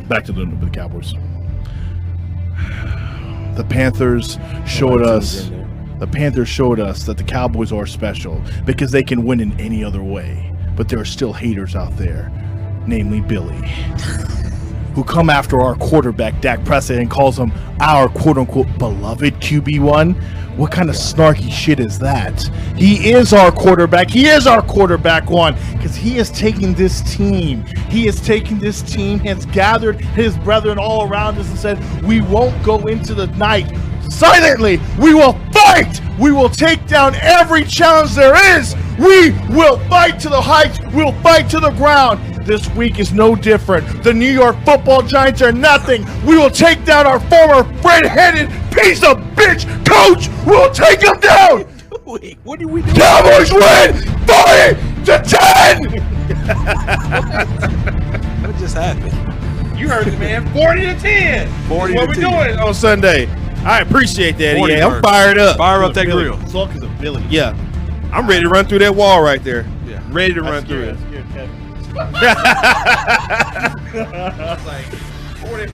back to the Cowboys. The Panthers showed us. The Panthers showed us that the Cowboys are special because they can win in any other way. But there are still haters out there, namely Billy, who come after our quarterback, Dak Prescott, and calls him our quote-unquote beloved QB1. What kind of snarky shit is that? He is our quarterback. He is our quarterback one because he is taking this team. He is taking this team, has gathered his brethren all around us and said, we won't go into the night silently. We will fight. We will take down every challenge there is. We will fight to the heights. We'll fight to the ground. This week is no different. The New York Football Giants are nothing. We will take down our former red-headed piece of bitch coach. We'll take him down. Wait, what do we do? Cowboys win 40-10. What just happened? You heard it, man. 40-10. 40 what to we 10. doing on Sunday. I appreciate that. 40 Yeah, I'm yards. fired up. Fire up that Billy. grill. It's all because of Billy. Yeah, I'm ready to run through that wall right there. Yeah. Ready to run through it. Like 40.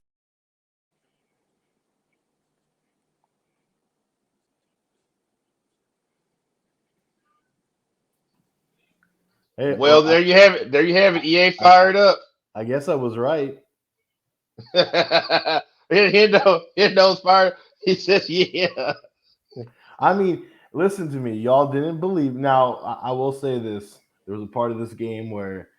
Hey, Well, there you have it. There you have it. EA fired up. I guess I was right. Hindo's fired. He says, "Yeah." I mean, listen to me. Y'all didn't believe. Now, I will say this. There was a part of this game where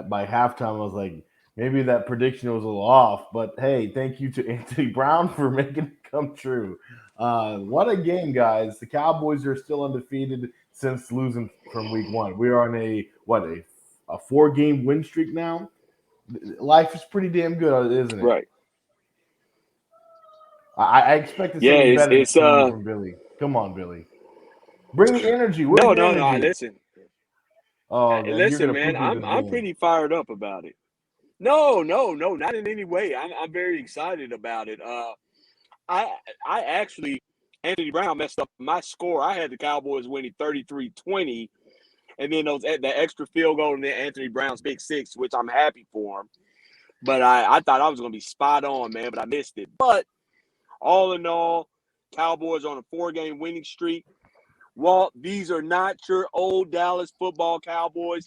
by halftime, I was like, maybe that prediction was a little off. But hey, thank you to Anthony Brown for making it come true. What a game, guys. The Cowboys are still undefeated since losing from week one. We are on a 4-game win streak now. Life is pretty damn good, isn't it? Right. I expected something better from Billy. Come on, Billy. Bring the energy. Where's No, the energy? listen. Oh, man, Listen, man, I'm pretty fired up about it. No, not in any way. I'm very excited about it. I actually, Anthony Brown messed up my score. I had the Cowboys winning 33-20, and then the extra field goal and then Anthony Brown's big six, which I'm happy for him. But I thought I was going to be spot on, man, but I missed it. But all in all, Cowboys on a 4-game winning streak. Walt, these are not your old Dallas football Cowboys.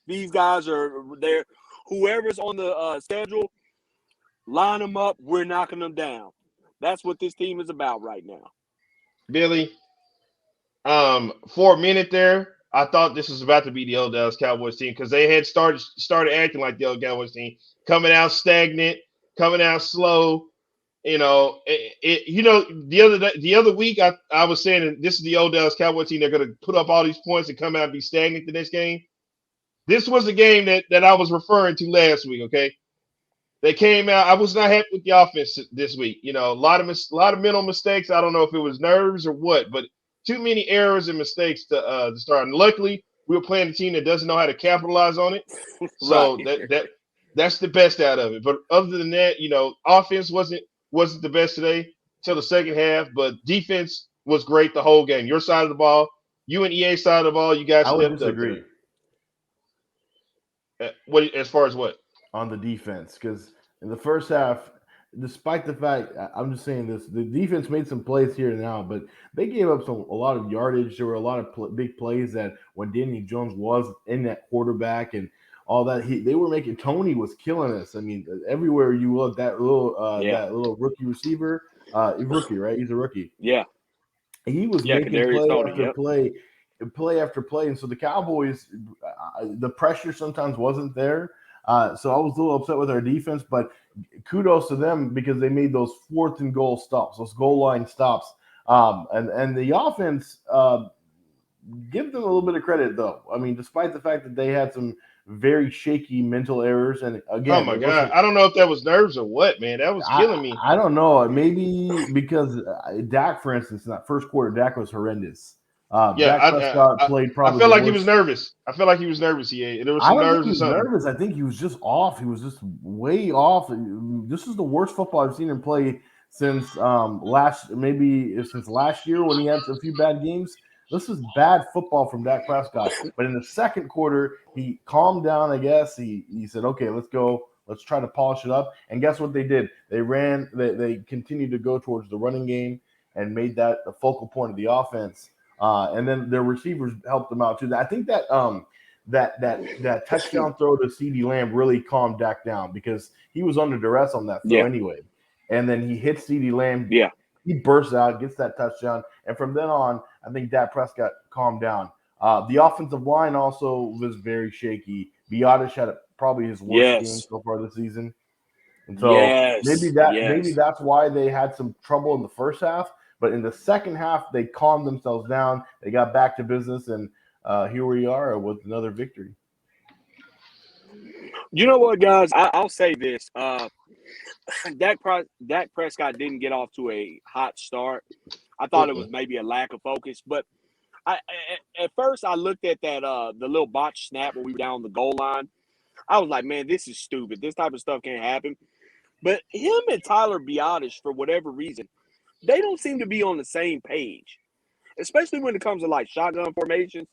These guys are there. Whoever's on the schedule, line them up. We're knocking them down. That's what this team is about right now. Billy, for a minute there, I thought this was about to be the old Dallas Cowboys team because they had started acting like the old Cowboys team, coming out stagnant, coming out slow. The other week I was saying that this is the old Dallas Cowboys team. They're going to put up all these points and come out and be stagnant the next game. This was the game that I was referring to last week. Okay, they came out. I was not happy with the offense this week. A lot of mental mistakes. I don't know if it was nerves or what, but too many errors and mistakes to start. And luckily, we were playing a team that doesn't know how to capitalize on it. So Right. that's the best out of it. But other than that, offense wasn't the best today till the second half, but defense was great the whole game. Your side of the ball, you and EA side of the ball, you guys I would stepped disagree up. What as far as what? on the defense because in the first half, despite the fact I'm just saying this, the defense made some plays here and now, but they gave up a lot of yardage. There were a lot of big plays that when Daniel Jones was in that quarterback and all that, they were making. Tony was killing us. I mean, everywhere you look, that little rookie receiver, rookie, right? He's a rookie. Yeah. He was Yeah, making Kadarius play Toney, after yep. play after play, and so the Cowboys, the pressure sometimes wasn't there. So I was a little upset with our defense, but kudos to them because they made those 4th and goal stops, those goal line stops, and the offense. Give them a little bit of credit, though. I mean, despite the fact that they had some very shaky mental errors, and again, Oh my God, I don't know if that was nerves or what, man. That was killing me. I don't know. Maybe because Dak, for instance, in that first quarter, Dak was horrendous. Dak Prescott played probably. I feel like he was nervous. There was some nerves or something. Nervous. I think he was just off. He was just way off. This is the worst football I've seen him play since last year when he had a few bad games. This is bad football from Dak Prescott. But in the second quarter, he calmed down, I guess. He said, okay, let's go. Let's try to polish it up. And guess what they did? They continued to go towards the running game and made that the focal point of the offense. And then their receivers helped them out too. I think that that touchdown throw to CeeDee Lamb really calmed Dak down because he was under duress on that throw anyway. And then he hits CeeDee Lamb. Yeah. He bursts out, gets that touchdown. And from then on, I think Dak Prescott calmed down. The offensive line also was very shaky. Biotish had probably his worst game so far this season. And so maybe that's why they had some trouble in the first half. But in the second half, they calmed themselves down. They got back to business, and here we are with another victory. You know what, guys? I'll say this. Dak Prescott didn't get off to a hot start. I thought it was maybe a lack of focus. But at first I looked at that the little botch snap when we were down the goal line. I was like, man, this is stupid. This type of stuff can't happen. But him and Tyler Biotish, for whatever reason, they don't seem to be on the same page, especially when it comes to like shotgun formations.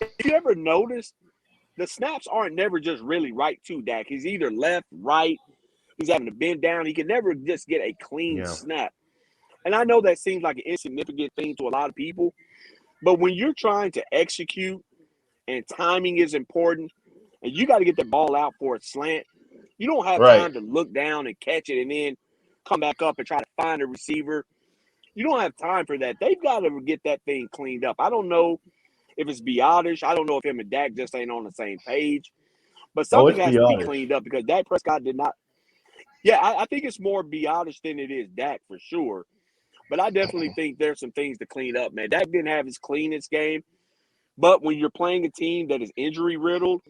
If you ever notice, the snaps aren't never just really right to Dak. He's either left, right. He's having to bend down. He can never just get a clean snap. And I know that seems like an insignificant thing to a lot of people, but when you're trying to execute and timing is important, and you got to get the ball out for a slant, you don't have time to look down and catch it and then come back up and try to find a receiver. You don't have time for that. They've got to get that thing cleaned up. I don't know if it's Biotish. I don't know if him and Dak just ain't on the same page. But something has to be cleaned up because Dak Prescott did not. Yeah, I think it's more Biotish than it is Dak for sure. But I definitely think there's some things to clean up, man. Dak didn't have his cleanest game. But when you're playing a team that is injury-riddled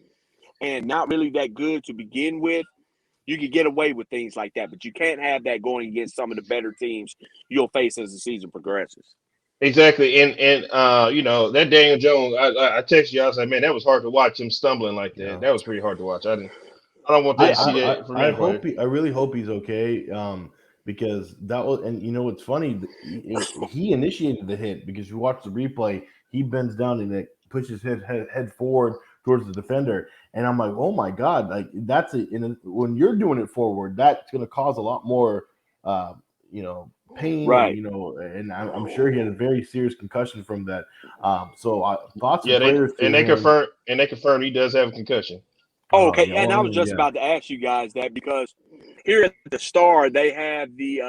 and not really that good to begin with, you can get away with things like that. But you can't have that going against some of the better teams you'll face as the season progresses. Exactly. And that Daniel Jones, I texted you, I was like, man, that was hard to watch him stumbling like that. That was pretty hard to watch. I don't want to see that from anybody. I really hope he's okay. Because that was, and what's funny, he initiated the hit because you watch the replay, he bends down and it pushes his head forward towards the defender, and I'm like, oh my god, like that's it. When you're doing it forward, that's going to cause a lot more, pain, right? And I'm sure he had a very serious concussion from that. They confirmed he does have a concussion. Oh, okay, and I was just about to ask you guys that because here at the Star, they have they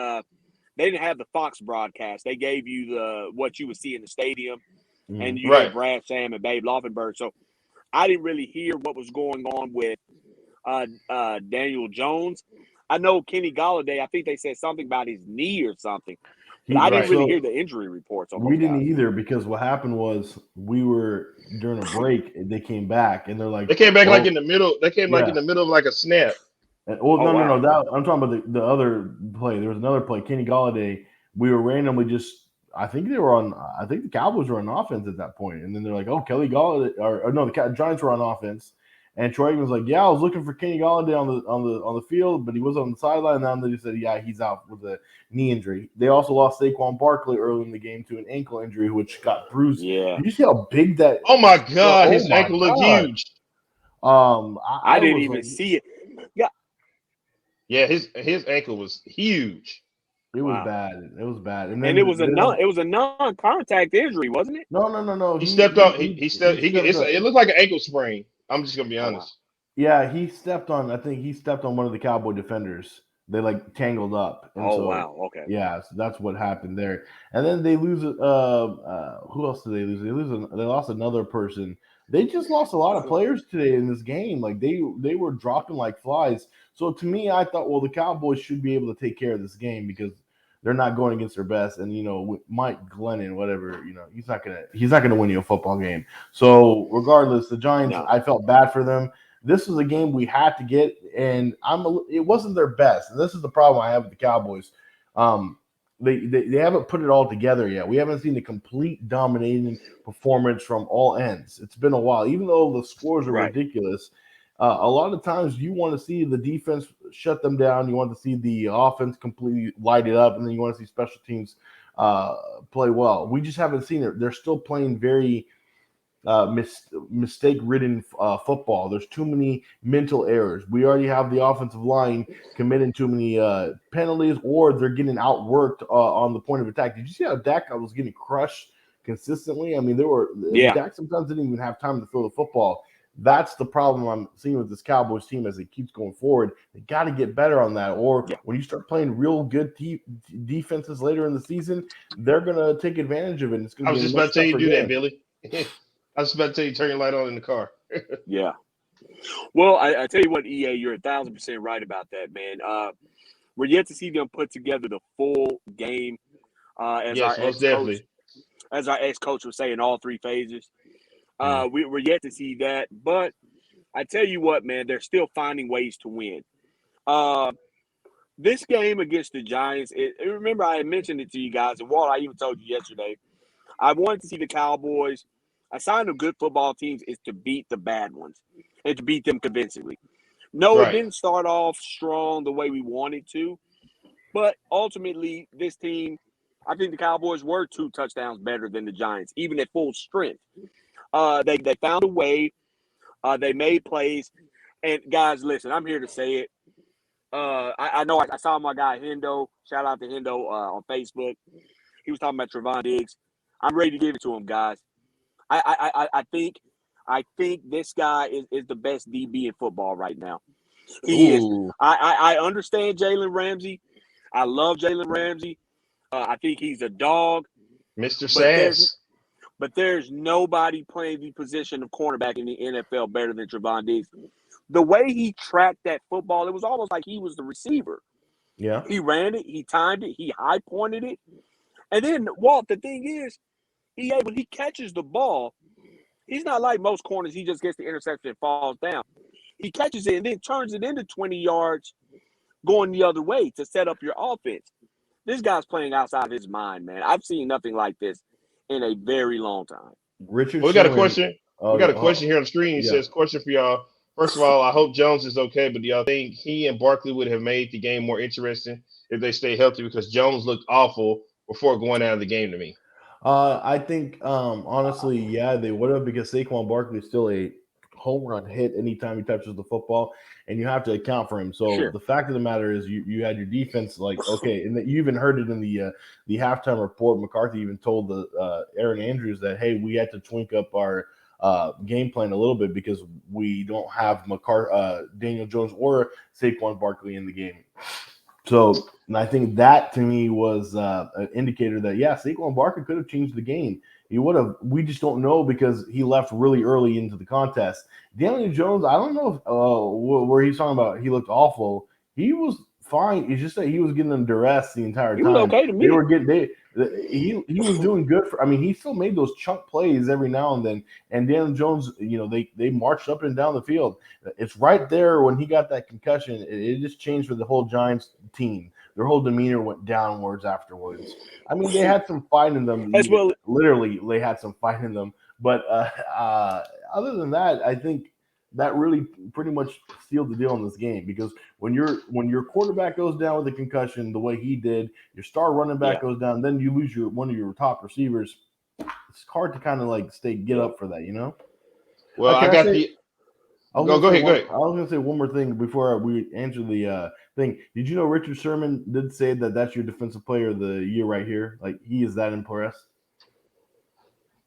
didn't have the Fox broadcast. They gave you what you would see in the stadium, and you had Brad Sam and Babe Laufenberg. So I didn't really hear what was going on with Daniel Jones. I know Kenny Golladay, I think they said something about his knee or something. But I didn't really hear the injury reports. We didn't either because what happened was we were during a break. They came back and they're like they came back like in the middle. They came like in the middle of like a snap. No. I'm talking about the other play. There was another play. Kenny Golladay. We were randomly I think the Cowboys were on offense at that point, and then they're like, "Oh, Kelly Golladay," or no, the Giants were on offense. And Troy was like, "Yeah, I was looking for Kenny Golladay on the field, but he was on the sideline." And then they said, "Yeah, he's out with a knee injury." They also lost Saquon Barkley early in the game to an ankle injury, which got bruised. Yeah, did you see how big that? Oh my god, his ankle looked huge. I didn't even see it. Yeah, his ankle was huge. It was bad. It was bad, and it was a non-contact injury, wasn't it? No. He stepped on. He stepped. It looked like an ankle sprain. I'm just gonna be honest. Yeah, he stepped on. I think he stepped on one of the Cowboy defenders. They tangled up. And wow. Okay. Yeah, so that's what happened there. And then they lose. Who else did they lose? They lost another person. They just lost a lot of players today in this game. Like they were dropping like flies. So to me, I thought, well, the Cowboys should be able to take care of this game because they're not going against their best. And with Mike Glennon, whatever, he's not gonna win you a football game. So regardless, the Giants, I felt bad for them. This was a game we had to get, and it wasn't their best. And this is the problem I have with the Cowboys. They haven't put it all together yet. We haven't seen a complete dominating performance from all ends. It's been a while, even though the scores are ridiculous. A lot of times you want to see the defense shut them down. You want to see the offense completely light it up, and then you want to see special teams play well. We just haven't seen it. They're still playing very mistake-ridden football. There's too many mental errors. We already have the offensive line committing too many penalties, or they're getting outworked on the point of attack. Did you see how Dak was getting crushed consistently? I mean, Dak sometimes didn't even have time to throw the football. That's the problem I'm seeing with this Cowboys team as it keeps going forward. They got to get better on that. Or when you start playing real good defenses later in the season, they're going to take advantage of it. It's going I to was be just about to tell you to do that, game. Billy. I was about to tell you turn your light on in the car. Yeah. Well, I tell you what, EA, you're 1,000% right about that, man. We're yet to see them put together the full game. As yes, most definitely. As our ex-coach would say, in all three phases. We're yet to see that. But I tell you what, man, they're still finding ways to win. This game against the Giants, remember I had mentioned it to you guys, and Walt, I even told you yesterday, I wanted to see the Cowboys. A sign of good football teams is to beat the bad ones and to beat them convincingly. No, It didn't start off strong the way we wanted to, but ultimately this team, I think the Cowboys were 2 touchdowns better than the Giants, even at full strength. They found a way. They made plays. And, guys, listen, I'm here to say it. I know I saw my guy Hendo. Shout out to Hendo on Facebook. He was talking about Trevon Diggs. I'm ready to give it to him, guys. I think this guy is the best DB in football right now. He is. I understand Jalen Ramsey. I love Jalen Ramsey. I think he's a dog. Mr. Sass. But there's nobody playing the position of cornerback in the NFL better than Trevon Diggs. The way he tracked that football, it was almost like he was the receiver. Yeah. He ran it. He timed it. He high-pointed it. And then, Walt, the thing is, when he catches the ball, he's not like most corners. He just gets the interception and falls down. He catches it and then turns it into 20 yards going the other way to set up your offense. This guy's playing outside of his mind, man. I've seen nothing like this in a very long time. Richard, we got a question. We got a question here on the screen. He says, question for y'all. First of all, I hope Jones is okay, but do y'all think he and Barkley would have made the game more interesting if they stay healthy? Because Jones looked awful before going out of the game to me. I think, honestly, yeah, they would have, because Saquon Barkley is still a home run hit anytime he touches the football, and you have to account for him. So the fact of the matter is you had your defense okay, and you even heard it in the halftime report. McCarthy even told the Aaron Andrews that, hey, we had to twink up our game plan a little bit because we don't have Daniel Jones or Saquon Barkley in the game. So, and I think that to me was an indicator that, Saquon Barkley could have changed the game. He would have. We just don't know because he left really early into the contest. Daniel Jones, I don't know if, where he's talking about he looked awful. He was fine. It's just that he was getting in duress the entire time. He was okay to me. They were getting he was doing good he still made those chunk plays every now and then. And Daniel Jones, they marched up and down the field. It's right there when he got that concussion. It just changed for the whole Giants team. Their whole demeanor went downwards afterwards. I mean, they had some fight in them. Literally, they had some fight in them. But other than that, I think that really pretty much sealed the deal in this game, because when your quarterback goes down with a concussion the way he did, your star running back goes down, then you lose one of your top receivers. It's hard to kind of get up for that, Well, I got the. Go ahead. I was going to say one more thing before we answer the thing. Did you know Richard Sherman did say that that's your defensive player of the year right here? Like, he is that impressed.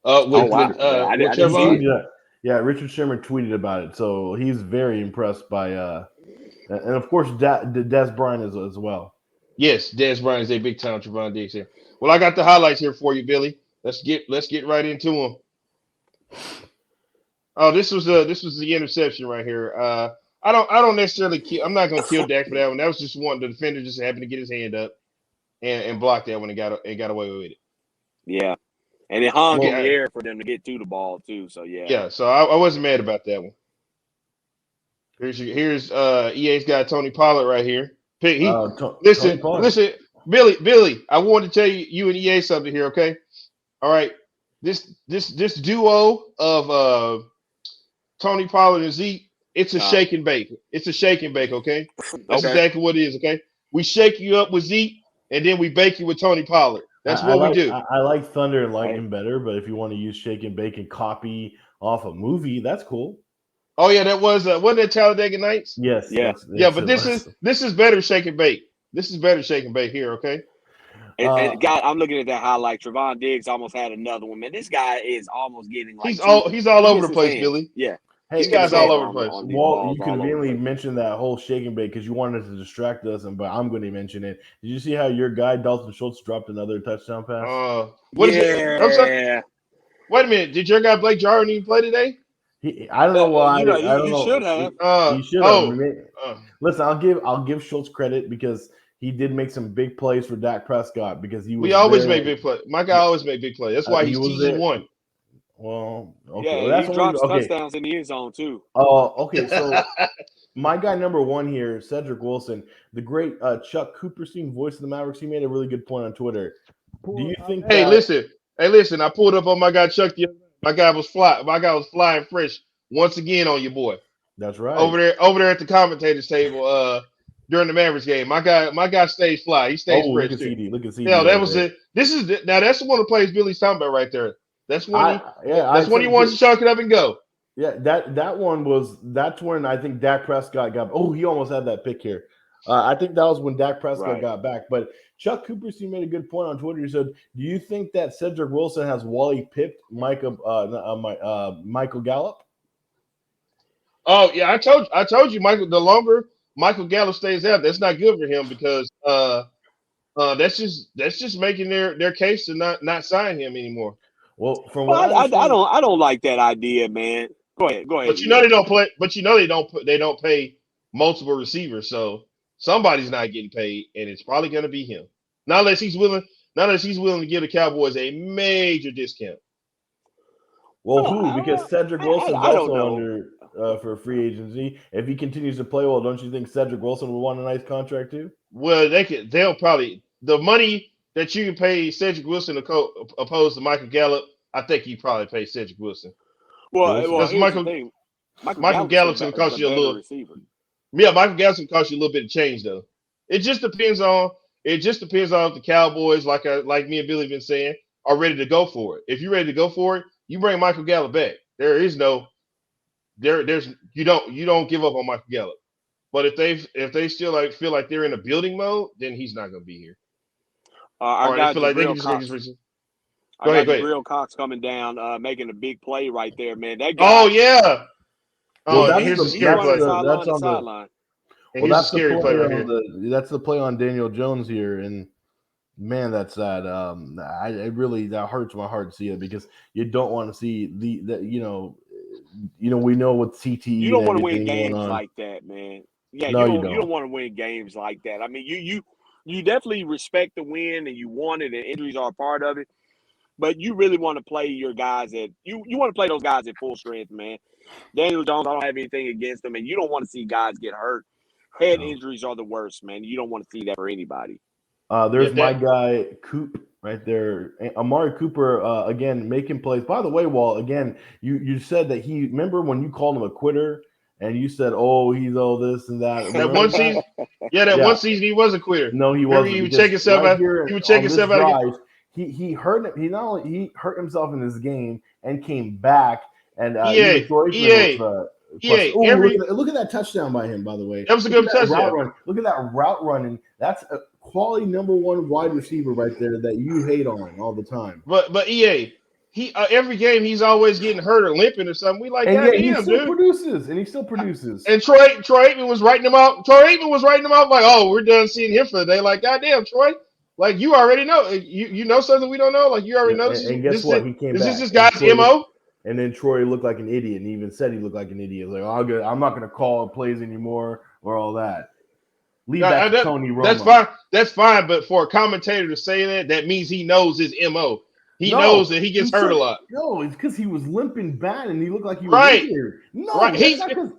I didn't see it. Yeah, Richard Sherman tweeted about it, so he's very impressed by, and of course Des Bryant as well. Yes, Des Bryant is a big time Trevon Diggs here. Well, I got the highlights here for you, Billy. Let's get right into them. Oh, this was the interception right here. I don't necessarily I'm not gonna kill Dak for that one. That was just one. The defender just happened to get his hand up and block that one and got away with it. Yeah. And it hung in the air for them to get to the ball too. So Yeah, so I wasn't mad about that one. Here's EA's guy Tony Pollard right here. Listen, Billy. I wanted to tell you and EA something here, okay? All right. This duo of Tony Pollard and Zeke, it's a shake and bake. It's a shake and bake, okay? That's exactly what it is, okay? We shake you up with Zeke, and then we bake you with Tony Pollard. That's what we do. I like Thunder and Lightning better, but if you want to use shake and bake and copy off a movie. That's cool. Oh yeah, that was wasn't that Talladega Nights? Yes, Yeah. Yeah, yes, but it this was. is better shake and bake. This is better shake and bake here, okay? And God, I'm looking at that highlight. Trevon Diggs almost had another one. Man, this guy is almost getting like He's all he over gets the his place, hands. Billy. Yeah. Hey, This guy's all over the on, place. on these Walt, balls you all over the conveniently place. mentioned that whole shake and bake because you wanted to distract us, but I'm going to mention it. Did you see how your guy Dalton Schultz dropped another touchdown pass? What is it? I'm sorry. Yeah. Wait a minute. Did your guy Blake Jarwin even play today? I don't know why. You know, I don't he know. should have. He should have. Uh, Listen, I'll give Schultz credit because he did make some big plays for Dak Prescott because he was. we always there. make big plays. My guy always make big plays. That's why he's TE1. Well, okay. Yeah, Well, that's he drops okay. touchdowns in the end zone too. Oh, okay. So my guy number one here, Cedric Wilson, the great Chuck Cooperstein, voice of the Mavericks. He made a really good point on Twitter. Do you think? Hey, listen. I pulled up on my guy Chuck. My guy was flying fresh once again on your boy. That's right. Over there at the commentators table. During the Mavericks game, my guy stays fly. He stays fresh too. Look at CD. Yeah, that was it. Now that's the one of the plays Billy's talking about right there. That's when he wants to chalk it up and go. Yeah, that's when I think Dak Prescott got. Oh, he almost had that pick here. I think that was when Dak Prescott got back. But Chuck Cooperstein made a good point on Twitter. He said, "Do you think that Cedric Wilson has Wally pipped Michael Gallup?" Oh yeah, I told you, Michael. The longer Michael Gallup stays out, that's not good for him because that's just making their case to not sign him anymore. Well, I don't like that idea, man. Go ahead. But you know they don't play. But you know they don't pay multiple receivers, so somebody's not getting paid, and it's probably going to be him. Not unless he's willing to give the Cowboys a major discount. Well, who? Because Cedric Wilson's also under for free agency. If he continues to play well, don't you think Cedric Wilson will want a nice contract too? Well, they'll probably the money that you can pay Cedric Wilson opposed to Michael Gallup. I think he probably pay Cedric Wilson. Well, Michael Gallup's going to cost you a little receiver. Yeah, Michael Gallup's going to cost you a little bit of change though. It just depends on if the Cowboys, like me and Billy been saying, are ready to go for it. If you're ready to go for it, you bring Michael Gallup back. There's you don't give up on Michael Gallup. But if they still feel like they're in a building mode, then he's not going to be here. I got Jabril Cox coming down, making a big play right there, man. That Oh guy. yeah. Well, here's a scary play. That's on the sideline. Well, that's a scary play right here. That's the play on Daniel Jones here, and man, that's sad. That hurts my heart to see it because you don't want to see we know what CTE. You don't want to win games like that, man. Yeah, no, you don't want to win games like that. I mean, you definitely respect the win and you want it, and injuries are a part of it. But you really want to play your guys you want to play those guys at full strength, man. Daniel Jones, I don't have anything against him, and you don't want to see guys get hurt. Head injuries are the worst, man. You don't want to see that for anybody. There's my guy Coop right there. Amari Cooper again making plays. By the way, Walt, again, you said that remember when you called him a quitter and you said, "Oh, he's all this and that." One season, one season he was a quitter. No, he wasn't. He would check himself out. He would check himself out. He hurt hurt himself in this game and came back and look at that touchdown by him, by the way. That was a good touchdown. Look at that route running. That's a quality number one wide receiver right there that you hate on all the time. But EA, he every game he's always getting hurt or limping or something. We like that. He still produces. And Troy Aikman was writing him out. Like, oh, we're done seeing him for the day. Like, goddamn, Troy. Like, you already know. You know something we don't know. Like, you already know. And guess what? He came back. This is this guy's MO. And then Troy looked like an idiot, and he even said he looked like an idiot. Like, oh, I'm not going to call plays anymore or all that. Leave that to Tony Romo. That's fine. But for a commentator to say that means he knows his MO. He knows that he gets hurt a lot. No, it's because he was limping bad, and he looked like he was injured. No, right.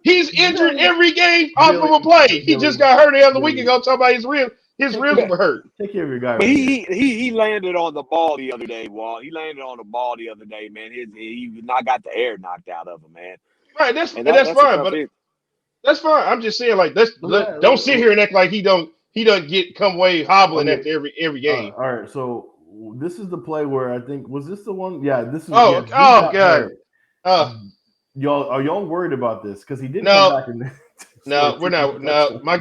He's injured every game off of a play. He just got hurt the other week ago. Talking about his ribs were hurt. Take care of your guy. But he landed on the ball the other day, Walt. He landed on the ball the other day, man. He not got the air knocked out of him, man. Right, that's fine. But that's fine. I'm just saying, like, don't sit here and act like he don't come away hobbling after every game. All right, so this is the play where I think was this the one? Yeah, this is. God. Y'all are y'all worried about this? Because he did No. come back and No, we're not. No, my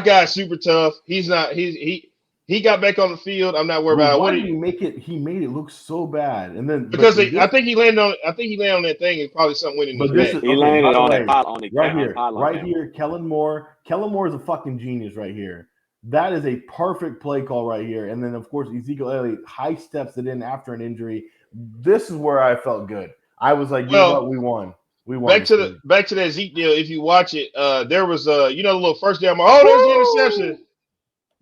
guy's super tough. He's not. He got back on the field. I'm not worried Well, about why what did he make it? He made it look so bad, and then because I think he landed on. I think he landed on that thing and probably something went in his But this back. is He okay. landed By the on way, that pylon, on the right camera. here, Kellen Moore. Kellen Moore is a fucking genius right here. That is a perfect play call right here. And then of course Ezekiel Elliott high steps it in after an injury. This is where I felt good. I was like, you know what, we won. We won. Back to that Zeke deal. If you watch it, there was the little first down. Oh, there's the interception.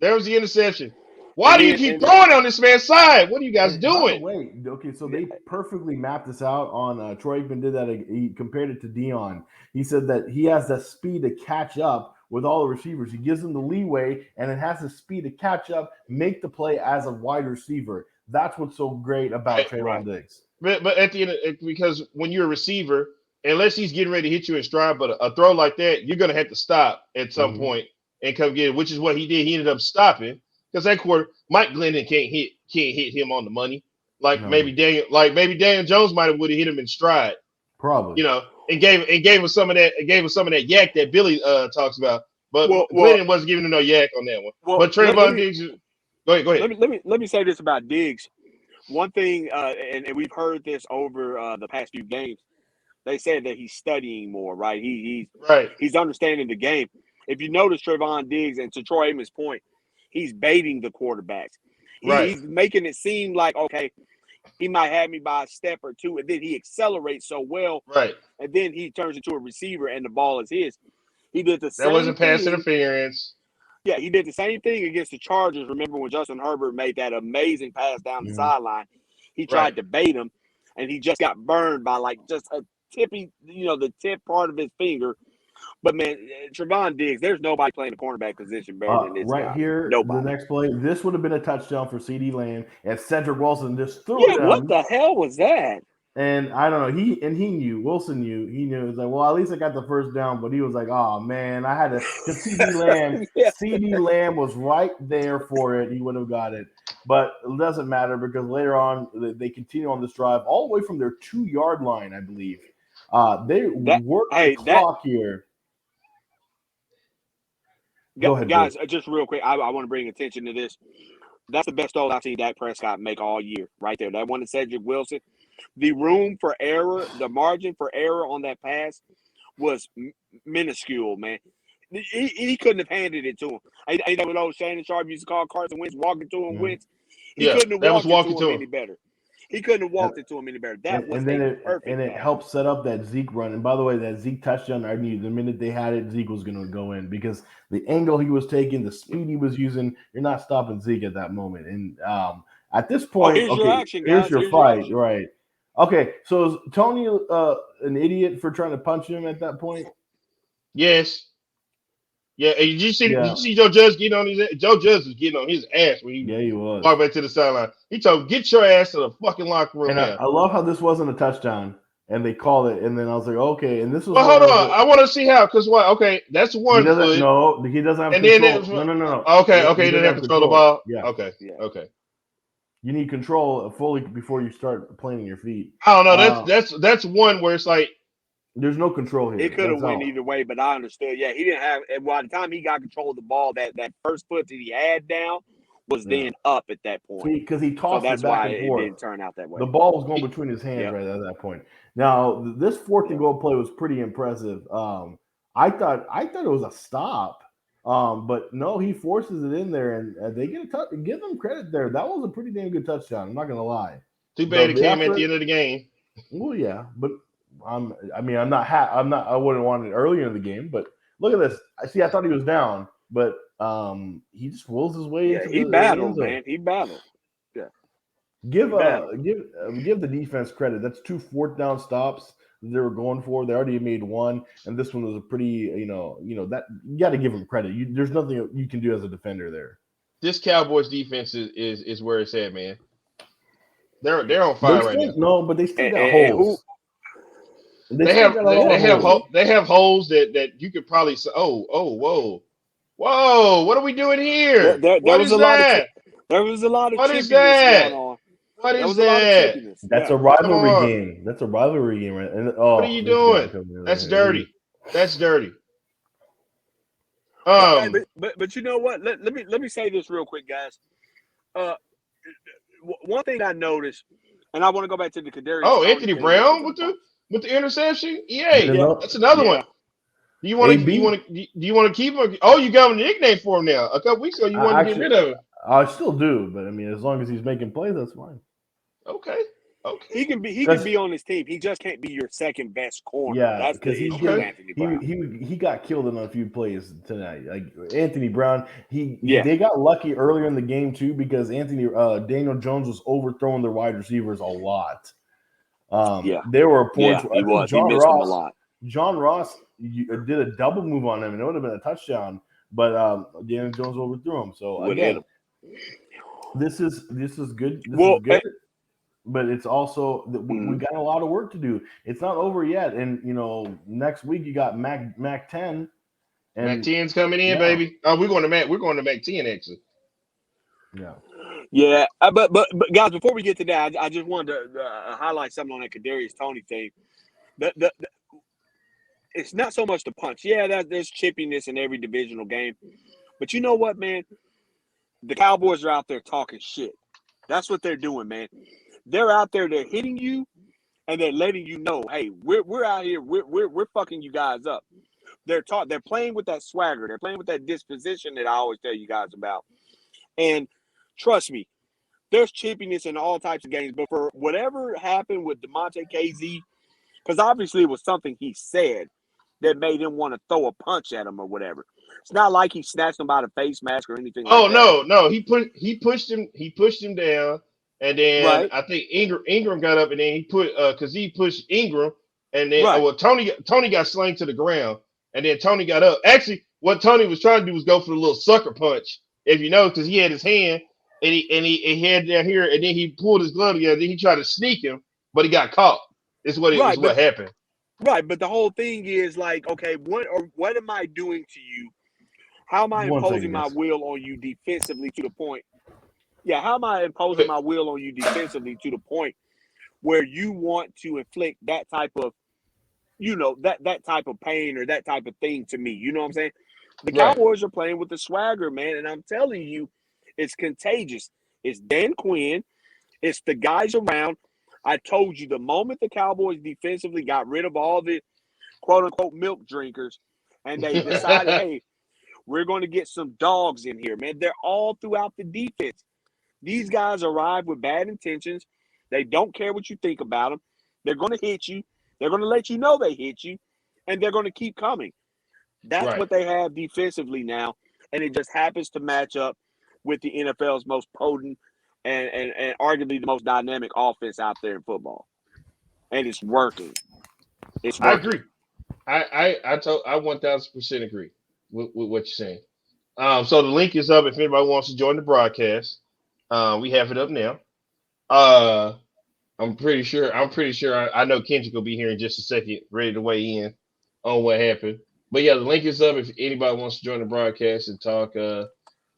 There was the interception. Why do you keep throwing on this man's side? What are you guys doing? By the way, okay, so they perfectly mapped this out on Troy Aikman did that. He compared it to Dion. He said that he has the speed to catch up with all the receivers. He gives them the leeway, and it has the speed to catch up, make the play as a wide receiver. That's what's so great about Trayvon Diggs. But at the end, because when you're a receiver, unless he's getting ready to hit you in stride, but a throw like that, you're going to have to stop at some point and come get it, which is what he did. He ended up stopping because that quarter, Mike Glennon can't hit him on the money. Maybe Daniel Jones might have would have hit him in stride. Probably. And gave him some of that yak that Billy talks about. But Glennon wasn't giving him no yak on that one. But Trayvon Diggs, go ahead. Let me say this about Diggs. One thing, and we've heard this over the past few games. They said that he's studying more, right? He's understanding the game. If you notice Trayvon Diggs, and to Troy Aikman's point, he's baiting the quarterbacks. He's making it seem like, okay, he might have me by a step or two, and then he accelerates so well, and then he turns into a receiver, and the ball is his. He did the same thing. That wasn't pass interference. Yeah, he did the same thing against the Chargers. Remember when Justin Herbert made that amazing pass down the sideline? He tried to bait him, and he just got burned by just a tippy, the tip part of his finger. But man, Trayvon Diggs, there's nobody playing the cornerback position better than this guy. Here, nobody. The next play, this would have been a touchdown for CeeDee Lamb, and Cedric Wilson just threw it down. What the hell was that? And I don't know. He knew. Wilson knew. He knew. It was like, well, at least I got the first down. But he was like, oh man, I had to. Because CeeDee Lamb was right there for it. He would have got it. But it doesn't matter because later on they continue on this drive all the way from their 2-yard line, I believe. They work the clock here. Go ahead, guys. Just real quick, I want to bring attention to this. That's the best throw I've seen Dak Prescott make all year, right there. That one to Cedric Wilson. The room for error, the margin for error on that pass was minuscule, man. He couldn't have handed it to him. Ain't that what old Shannon Sharp used to call Carson Wentz, walking to him Wentz? He couldn't have walked it to him any better. He couldn't have walked it to him any better. That was perfect. And it helped set up that Zeke run. And by the way, that Zeke touchdown, I knew the minute they had it, Zeke was going to go in because the angle he was taking, the speed he was using, you're not stopping Zeke at that moment. And at this point, here's your action, guys. Here's your fight, right? Okay, so is Tony an idiot for trying to punch him at that point? Yes. Yeah, and did you see Joe Judge getting on his ass? Joe Judge was getting on his ass when he walked back to the sideline. He told him, get your ass to the fucking locker room now. I love how this wasn't a touchdown, and they called it, and then I was like, okay, and this was. Well, hold on, I want to see how, because what? Okay, that's one foot. No, he doesn't have control. No. Okay, he didn't have control of the ball. Yeah. Okay. You need control fully before you start planting your feet. I don't know. That's one where it's like there's no control here. It could have went either way, but I understood. Yeah, he didn't have. By the time he got control of the ball, that first foot that he had down was then up at that point. Because he tossed it back and forth. It didn't turn out that way. The ball was going between his hands right at that point. Now this 4th and goal play was pretty impressive. I thought it was a stop. But no, he forces it in there, and they get a give them credit there. That was a pretty damn good touchdown. I'm not gonna lie. Too bad it came at the end of the game. Well, yeah, but I wouldn't want it earlier in the game. But look at this. I thought he was down, but he just rolls his way. Yeah, he battled, man. He battled. Yeah. Give the defense credit. That's 2 4th down stops they were going for. They already made one, and this one was a pretty, that you got to give them credit. There's nothing you can do as a defender there. This Cowboys defense is where it's at, man. They're on fire right now. No, but they still got holes. They have holes that you could probably say, whoa, what are we doing here? There was a lot of what is chippiness that? going on. What That is was a lot of that? chippiness. That's Yeah. a rivalry Come on. game. That's a rivalry game, right? And What are you doing? That's dirty. That's dirty. But you know what? Let me say this real quick, guys. One thing I noticed, and I want to go back to the Kadarius Oh, Toney Anthony thing Brown because with the interception. Yeah. Yeah, that's another one. Do you want to keep him? Oh, you got a nickname for him now. A couple weeks ago, you wanted to get rid of him. I still do, but I mean, as long as he's making plays, that's fine. Okay. he can be on his team. He just can't be your second best corner. Yeah, That's the because issue with Anthony Brown. he got killed in a few plays tonight. Like Anthony Brown, Yeah. they got lucky earlier in the game too because Daniel Jones was overthrowing their wide receivers a lot. There were points where he was. John he missed Ross, him a lot. John Ross did a double move on him, and it would have been a touchdown. But Daniel Jones overthrew him. So again, this is good. This is good. But it's also we got a lot of work to do. It's not over yet, and next week you got Mac 10. And Mac 10's coming in, baby. Oh, we're going to Mac 10 actually. Yeah. But guys, before we get to that, I just wanted to highlight something on that Kadarius Toney thing. It's not so much the punch. Yeah, there's chippiness in every divisional game, but you know what, man? The Cowboys are out there talking shit. That's what they're doing, man. They're out there, they're hitting you, and they're letting you know, hey, we're out here, we're fucking you guys up. They're playing with that swagger, they're playing with that disposition that I always tell you guys about. And trust me, there's chippiness in all types of games, but for whatever happened with DeMonte KZ, because obviously it was something he said that made him want to throw a punch at him or whatever. It's not like he snatched him by the face mask or anything like that. No, he pushed him down. And then I think Ingram got up, and then he pushed Ingram, and then Tony got slung to the ground, and then Tony got up. Actually, what Tony was trying to do was go for the little sucker punch, if you know, because he had his hand and he had down here, and then he pulled his glove together. Then he tried to sneak him, but he got caught. Is what happened. Right, but the whole thing is like, okay, what am I doing to you? How am I imposing my will on you defensively to the point? Yeah, how am I imposing my will on you defensively to the point where you want to inflict that type of, that type of pain or that type of thing to me? You know what I'm saying? The Cowboys are playing with the swagger, man, and I'm telling you, it's contagious. It's Dan Quinn. It's the guys around. I told you the moment the Cowboys defensively got rid of all the quote-unquote milk drinkers and they decided, hey, we're going to get some dogs in here, man. They're all throughout the defense. These guys arrive with bad intentions. They don't care what you think about them. They're going to hit you. They're going to let you know they hit you, and they're going to keep coming. That's what they have defensively now, and it just happens to match up with the NFL's most potent and arguably the most dynamic offense out there in football. And it's working. I agree. I 1000% agree with what you're saying. So the link is up if anybody wants to join the broadcast. We have it up now. I'm pretty sure. I know Kendrick will be here in just a second, ready to weigh in on what happened. But yeah, the link is up if anybody wants to join the broadcast and talk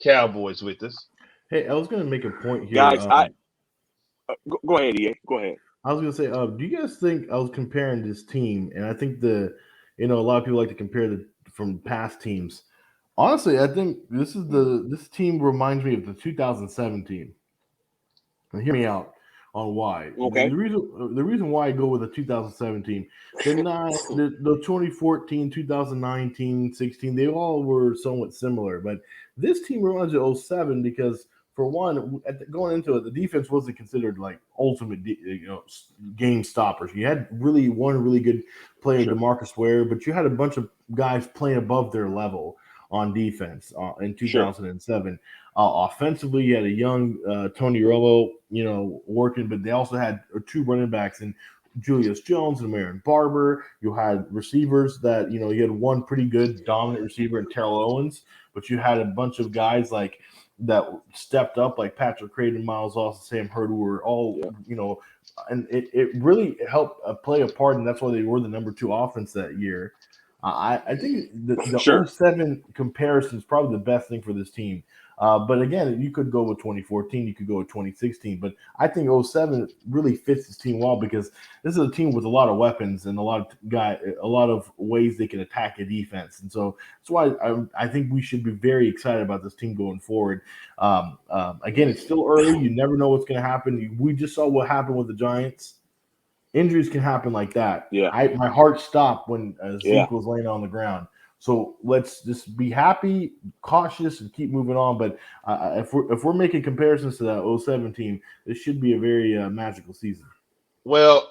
Cowboys with us. Hey, I was going to make a point here, guys. Go ahead, EA. Go ahead. I was going to say, do you guys think I was comparing this team, and I think a lot of people like to compare from past teams. Honestly, I think this team reminds me of the 2017. And hear me out on why. Okay. The reason why I go with the 2017, the 2014, 2019, 16, they all were somewhat similar. But this team reminds me of 07 because, for one, going into it, the defense wasn't considered like ultimate game stoppers. You had one really good player, DeMarcus Ware, but you had a bunch of guys playing above their level on defense in 2007. Offensively, you had a young Tony Romo, working, but they also had two running backs in Julius Jones and Marion Barber. You had receivers that, you had one pretty good dominant receiver in Terrell Owens, but you had a bunch of guys like that stepped up, like Patrick Creighton, Miles Austin, Sam Hurd, who were all, and it really helped play a part, and that's why they were the number 2 offense that year. I think the Sure. 07 comparison is probably the best thing for this team. But again, you could go with 2014, you could go with 2016, but I think 07 really fits this team well because this is a team with a lot of weapons and a lot of ways they can attack a defense, and so that's why I think we should be very excited about this team going forward. Again, it's still early; you never know what's going to happen. We just saw what happened with the Giants. Injuries can happen like that. Yeah. My heart stopped when Zeke Yeah. was laying on the ground. So let's just be happy, cautious, and keep moving on. But if we're making comparisons to that 07 team, this should be a very magical season. Well,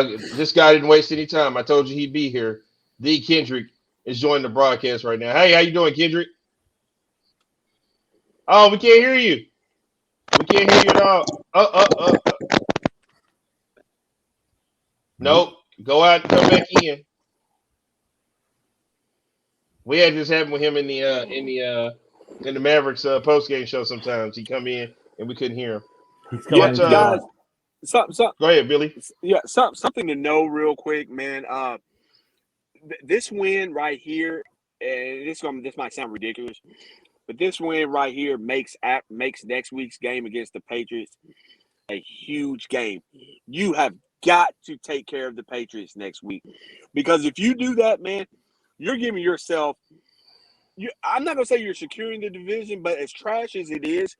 this guy didn't waste any time. I told you he'd be here. D. Kendrick is joining the broadcast right now. Hey, how you doing, Kendrick? Oh, we can't hear you. We can't hear you at all. Nope. Go out and come back in. We had this happen with him in the Mavericks post game show. Sometimes he come in and we couldn't hear him. He's coming into guys. the Go ahead, Billy. Yeah, something to know real quick, man. This win right here, and this might sound ridiculous, but this win right here makes next week's game against the Patriots a huge game. You have got to take care of the Patriots next week, because if you do that, man, you're giving yourself. I'm not gonna say you're securing the division, but as trash as it is,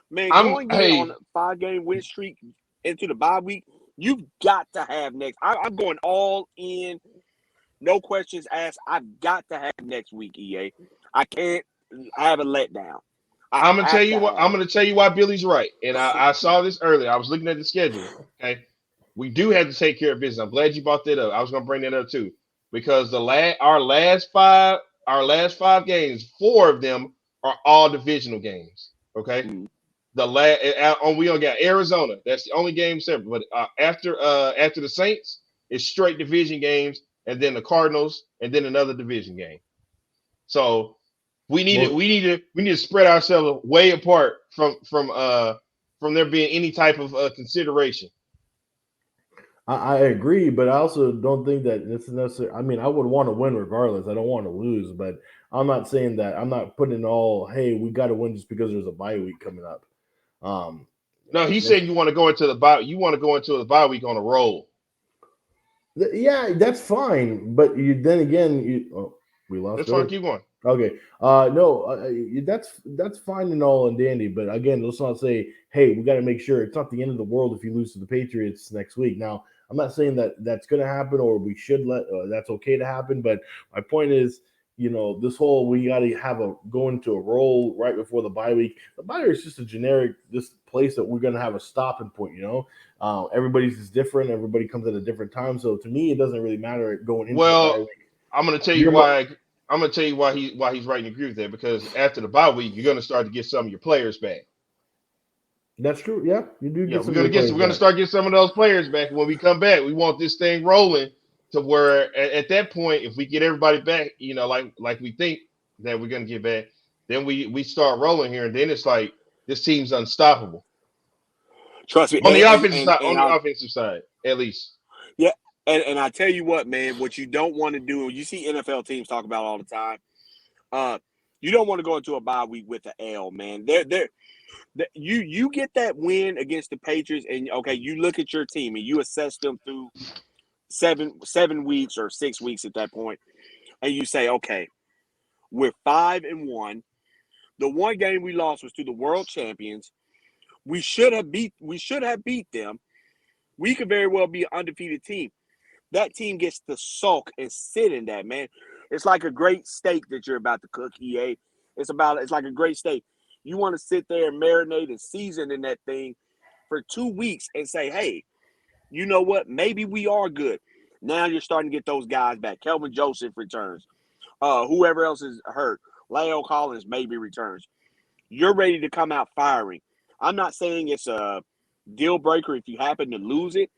man, going on a 5-game win streak into the bye week, you've got to have next. I'm going all in, no questions asked. I've got to have next week, EA. I can't have a letdown. I'm gonna tell you why Billy's right. And I saw this earlier. I was looking at the schedule. Okay, we do have to take care of business. I'm glad you brought that up. I was gonna bring that up too, because our last five games, 4 of them are all divisional games. Okay. Mm-hmm. We only got Arizona. That's the only game separate. But after the Saints, it's straight division games, and then the Cardinals, and then another division game. So we need to spread ourselves way apart from there being any type of consideration. I agree, but I also don't think that this is necessary. I mean, I would want to win regardless. I don't want to lose, but I'm not saying that. I'm not putting all, hey, we got to win just because there's a bye week coming up. No, he said you want to go into the bye. You want to go into the bye week on a roll. Yeah, that's fine. But we lost. That's fine. Keep going. Okay. That's fine and all and dandy. But again, let's not say, hey, we got to make sure it's not the end of the world if you lose to the Patriots next week. Now, I'm not saying that that's going to happen or we should that's okay to happen. But my point is, this whole we got to go into a roll right before the bye week. The bye week is just a generic place that we're going to have a stopping point. Everybody's is different. Everybody comes at a different time. So to me, it doesn't really matter going into the bye week. I'm going to tell you why. I'm going to tell you why he's right and agree with that, because after the bye week, you're going to start to get some of your players back. That's true. Yeah, you do. Yeah, we're going to start getting some of those players back. When we come back, we want this thing rolling to where at that point, if we get everybody back, like we think that we're going to get back, then we start rolling here, and then it's like this team's unstoppable. Trust me. On the offensive side, at least. Yeah. And I tell you what, man, what you don't want to do, you see NFL teams talk about all the time. You don't want to go into a bye week with an L, man. You get that win against the Patriots, and okay, you look at your team and you assess them through 7 weeks or 6 weeks at that point, and you say, okay, we're 5-1. The one game we lost was to the world champions. We should have beat them. We could very well be an undefeated team. That team gets to sulk and sit in that, man. It's like a great steak that you're about to cook, EA. It's like a great steak. You want to sit there and marinate and season in that thing for 2 weeks and say, hey, you know what? Maybe we are good. Now you're starting to get those guys back. Kelvin Joseph returns. Whoever else is hurt. La'el Collins maybe returns. You're ready to come out firing. I'm not saying it's a deal breaker if you happen to lose it,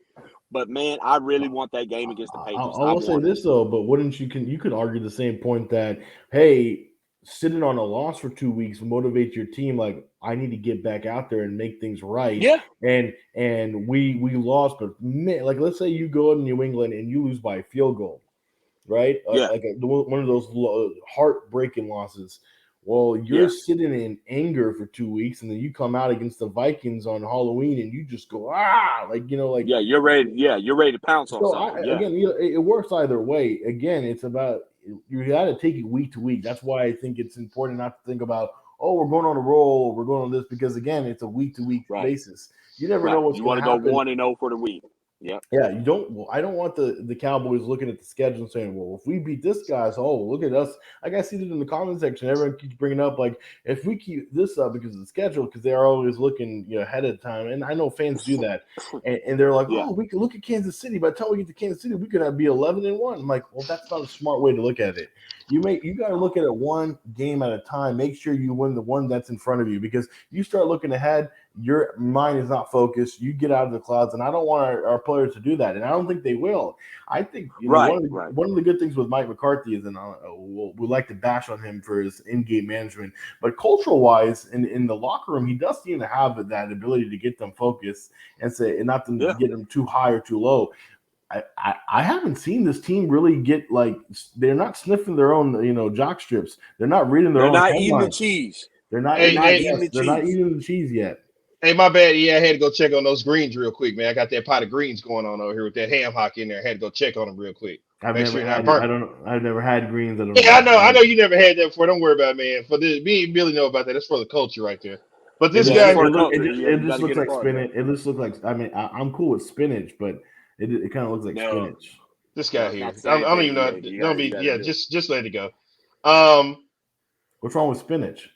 but man, I really want that game against the Patriots. I will say this though, but wouldn't you could argue the same point that, hey, sitting on a loss for 2 weeks motivates your team. Like, I need to get back out there and make things right. Yeah. And we lost, but man, like, let's say you go to New England and you lose by a field goal. right? Yeah. One of those heartbreaking losses. Well, you're Yeah. sitting in anger for 2 weeks, and then you come out against the Vikings on Halloween, and you just go Yeah, you're ready. Yeah, you're ready to pounce on So something. Yeah. again, it works either way. Again, it's about you got to take it week to week. That's why I think it's important not to think about we're going on a roll, we're going on this because again, it's a week to week Right. basis. You never Right. know what's You going want to to go happen. 1-0 for the week. Yeah. Yeah, you don't. Well, I don't want the Cowboys looking at the schedule and saying, "Well, if we beat this guy, so look at us." Like I see it in the comment section. Everyone keeps bringing up like, if we keep this up because of the schedule, because they are always looking ahead of time, and I know fans do that, and they're like, Yeah. "Oh, we can look at Kansas City. By the time we get to Kansas City, we could be 11-1." I'm like, "Well, that's not a smart way to look at it. You got to look at it one game at a time. Make sure you win the one that's in front of you because you start looking ahead." Your mind is not focused. You get out of the clouds, and I don't want our players to do that, and I don't think they will. I think Right. one of the good things with Mike McCarthy is, and we like to bash on him for his in-game management, but cultural wise, in the locker room, he does seem to have that ability to get them focused and not to get them too high or too low. I haven't seen this team really get they're not sniffing their own jock strips. They're not reading their own. They're not eating the headlines. cheese. They're not Hey, eating. hey, eating the They're not cheese. eating the cheese yet. Hey, my bad. Yeah, I had to go check on those greens real quick, man. I got that pot of greens going on over here with that ham hock in there. I had to go check on them real quick. I've Make never sure you're not had. burnt. I don't know. I've never had greens. I don't Yeah, know. I know you never had that before. Don't worry about it, man. For this, me and Billy know about that. That's for the culture right there. But this Yeah, guy, it's for the culture. It You got just to looks get a like part of spinach. It just looks like. I mean, I'm cool with spinach, but it kind of looks like No. spinach. this No, guy it's here. not the I same don't thing. even know. Yeah, you Don't got be. to Yeah, do it. just let it go. What's wrong with spinach?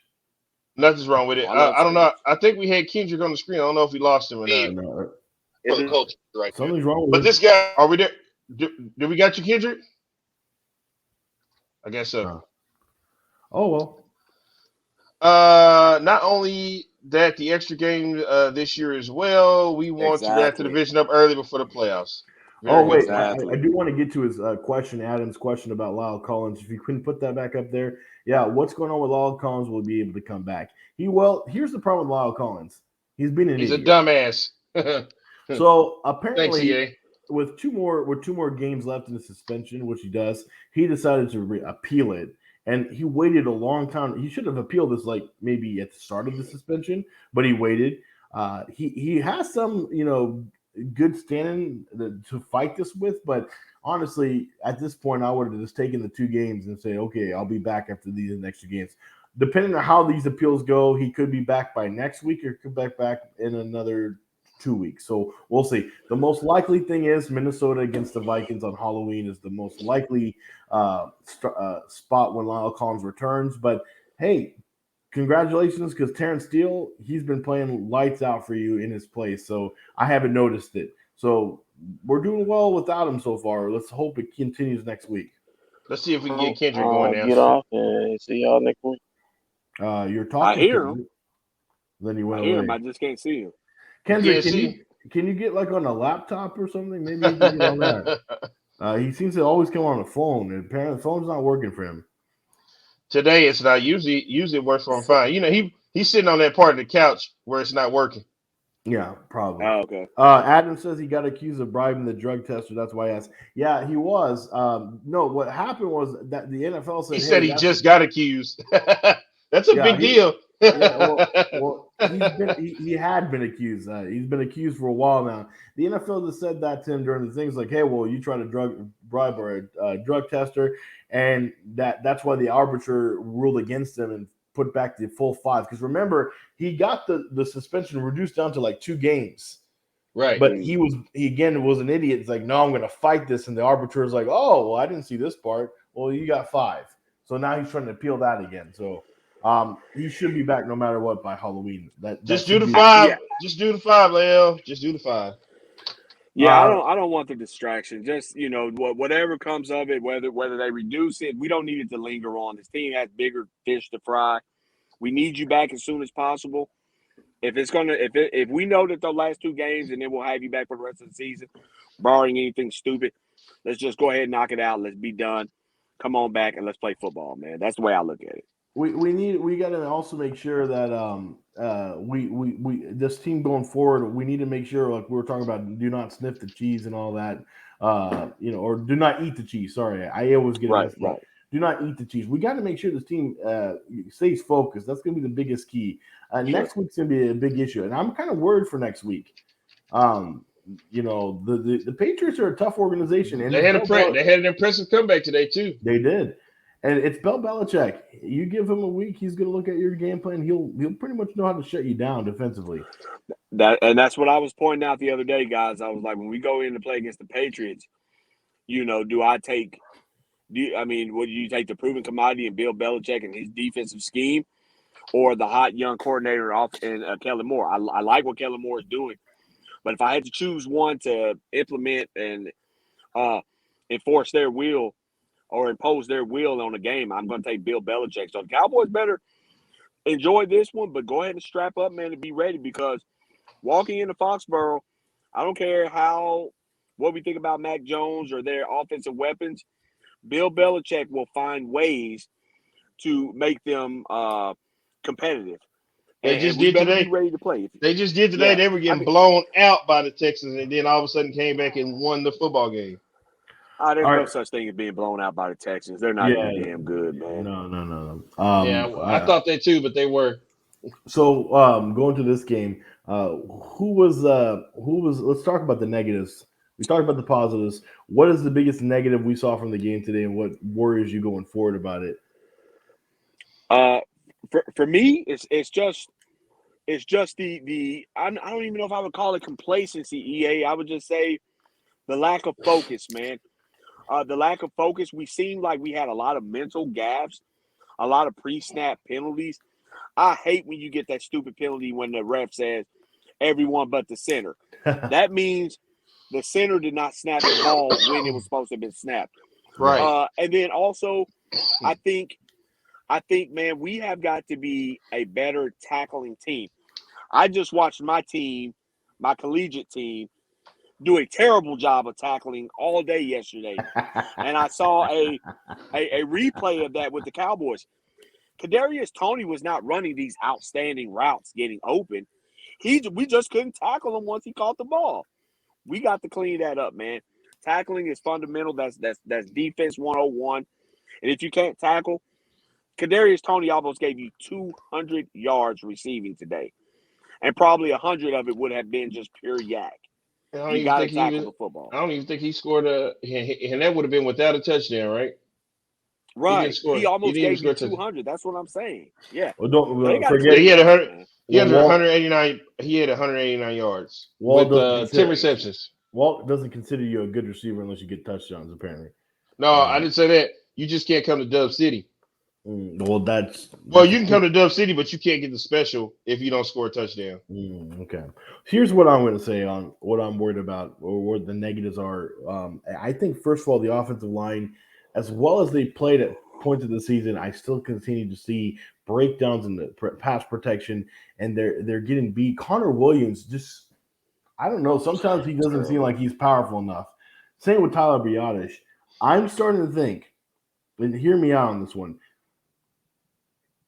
Nothing's wrong with it. I love I don't know. spinach. I think we had Kendrick on the screen. I don't know if we lost him or not. No, For the culture right there. something's wrong But with this guy, are we there? Do we got you, Kendrick? I guess so. it. Oh well. Not only that, the extra game this year as well. We want to wrap the Exactly. division up early before the playoffs. Oh Very wait, good. Exactly. I do want to get to his question, Adam's question about Lyle Collins. If you couldn't put that back up there, yeah, what's going on with Lyle Collins? Will be able to come back. Here's the problem with Lyle Collins. He's been an He's a idiot. dumbass. So Thanks, apparently, EA. with two more games left in the suspension, which he does, he decided to appeal it, and he waited a long time. He should have appealed this maybe at the start of the suspension, but he waited. He has some good standing to fight this with, but honestly, at this point, I would have just taken the 2 games and say, okay, I'll be back after these next 2 games. Depending on how these appeals go, he could be back by next week or could be back in another 2 weeks. So we'll see. The most likely thing is Minnesota against the Vikings on Halloween is the most likely spot when Lyle Collins returns. But hey, congratulations, because Terrence Steele, he's been playing lights out for you in his place. So I haven't noticed it. So we're doing well without him so far. Let's hope it continues next week. Let's see if we can get Kendrick going now. Get off and see y'all next week. You're talking. I hear him. Then you went I hear him. away. I just can't see him. Kendrick, Can't can you get on a laptop or something? Maybe you can get on that. He seems to always come on the phone, and apparently the phone's not working for him. Today it's not. Usually it works for him fine. He's sitting on that part of the couch where it's not working. Yeah, probably. Oh, okay. Adam says he got accused of bribing the drug tester. That's why I asked. Yeah, he was. No, what happened was that the NFL said He said he just got accused. That's a big deal. Well, he had been accused. He's been accused for a while now. The NFL just said that to him during the things like, "Hey, well, you tried to bribe or a drug tester," and that's why the arbiter ruled against him and put back the full 5. Because remember, he got the suspension reduced down to 2 games. Right. But he again was an idiot. It's like, no, I'm going to fight this, and the arbiter is like, oh, well, I didn't see this part. Well, you got 5, so now he's trying to appeal that again. So. He should be back no matter what by Halloween. Just do the 5. Yeah. Just do the 5, Leo. Just do the 5. Yeah, I don't want the distraction. Just whatever comes of it, whether they reduce it, we don't need it to linger on. This team has bigger fish to fry. We need you back as soon as possible. If we know that the last 2 games, and then we'll have you back for the rest of the season, barring anything stupid, let's just go ahead and knock it out. Let's be done. Come on back and let's play football, man. That's the way I look at it. We got to also make sure that we this team going forward, we need to make sure, like we were talking about, do not sniff the cheese and all that. or do not eat the cheese. Sorry, I always get it mixed up. Right. Do not eat the cheese. We got to make sure this team stays focused. That's going to be the biggest key. Next week's going to be a big issue, and I'm kind of worried for next week. The Patriots are a tough organization, and They had an impressive comeback today too. They did, and it's Bill Belichick. You give him a week, he's going to look at your game plan. He'll pretty much know how to shut you down defensively. That's what I was pointing out the other day, guys. I was like, when we go in to play against the Patriots, would you take the proven commodity and Bill Belichick and his defensive scheme, or the hot young coordinator and Kellen Moore? I like what Kellen Moore is doing, but if I had to choose one to implement and enforce their will or impose their will on the game, I'm going to take Bill Belichick. So the Cowboys better enjoy this one, but go ahead and strap up, man, and be ready, because walking into Foxborough, I don't care what we think about Mac Jones or their offensive weapons, Bill Belichick will find ways to make them competitive. They just did today. Be ready to play. They just did today. They were getting blown out by the Texans, and then all of a sudden came back and won the football game. There's no such thing as being blown out by the Texans. They're not even damn good, man. No. I thought that too, but they were. So going to this game, who was? Let's talk about the negatives. We talked about the positives. What is the biggest negative we saw from the game today, and what worries you going forward about it? For me, it's just the I don't even know if I would call it complacency, EA. I would just say the lack of focus, man. The lack of focus. We seemed like we had a lot of mental gaffes, a lot of pre-snap penalties. I hate when you get that stupid penalty when the ref says everyone but the center. That means the center did not snap the ball when it was supposed to have been snapped. Right. And then also, I think, man, we have got to be a better tackling team. I just watched my team, my collegiate team, do a terrible job of tackling all day yesterday. And I saw a replay of that with the Cowboys. Kadarius Toney was not running these outstanding routes getting open. We just couldn't tackle him once he caught the ball. We got to clean that up, man. Tackling is fundamental. That's defense 101. And if you can't tackle, Kadarius Toney almost gave you 200 yards receiving today. And probably 100 of it would have been just pure yak. You got to tackle the football. I don't even think he scored and that would have been without a touchdown, right? Right. He almost gave you 200. That's what I'm saying. Yeah. Well, don't forget. He had 100. He had 189. He had 189 yards with 10 receptions. Walt doesn't consider you a good receiver unless you get touchdowns, apparently. No, I didn't say that. You just can't come to Dub City. You can come to Dub City, but you can't get the special if you don't score a touchdown. Okay. Here's what I'm going to say on what I'm worried about, or what the negatives are. I think, first of all, the offensive line, as well as they played at points of the season, I still continue to see breakdowns in the pass protection, and they're getting beat. Connor Williams, just, I don't know. Sometimes he doesn't seem like he's powerful enough. Same with Tyler Biadasz. I'm starting to think, and hear me out on this one,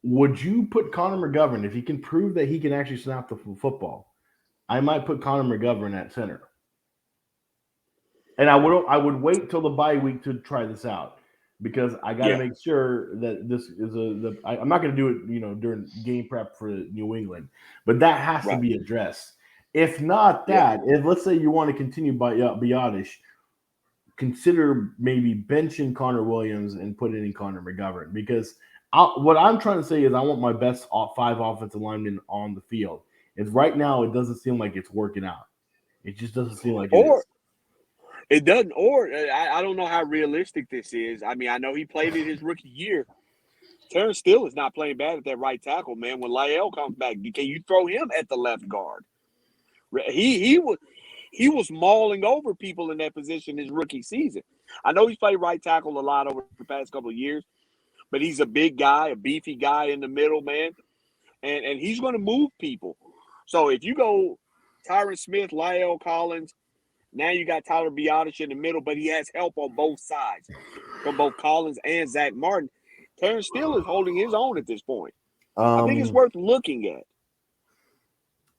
would you put Connor McGovern, if he can prove that he can actually snap the football? I might put Connor McGovern at center. And I would wait till the bye week to try this out, because I got to make sure that this is I'm not going to do it, during game prep for New England, but that has to be addressed. If not that, if let's say you want to continue by Biadasz, consider maybe benching Connor Williams and putting in Connor McGovern, because what I'm trying to say is I want my best 5 offensive linemen on the field. And right now, it doesn't seem like it's working out. It just doesn't seem like it is. It doesn't. Or I don't know how realistic this is. I mean, I know he played in his rookie year. Terrence Steele is not playing bad at that right tackle, man. When Lyle comes back, can you throw him at the left guard? He was mauling over people in that position his rookie season. I know he's played right tackle a lot over the past couple of years, but he's a big guy, a beefy guy in the middle, man. And he's going to move people. So if you go Tyron Smith, Lyle Collins, now you got Tyler Biadasz in the middle, but he has help on both sides from both Collins and Zach Martin. Terrence Steele is holding his own at this point. I think it's worth looking at.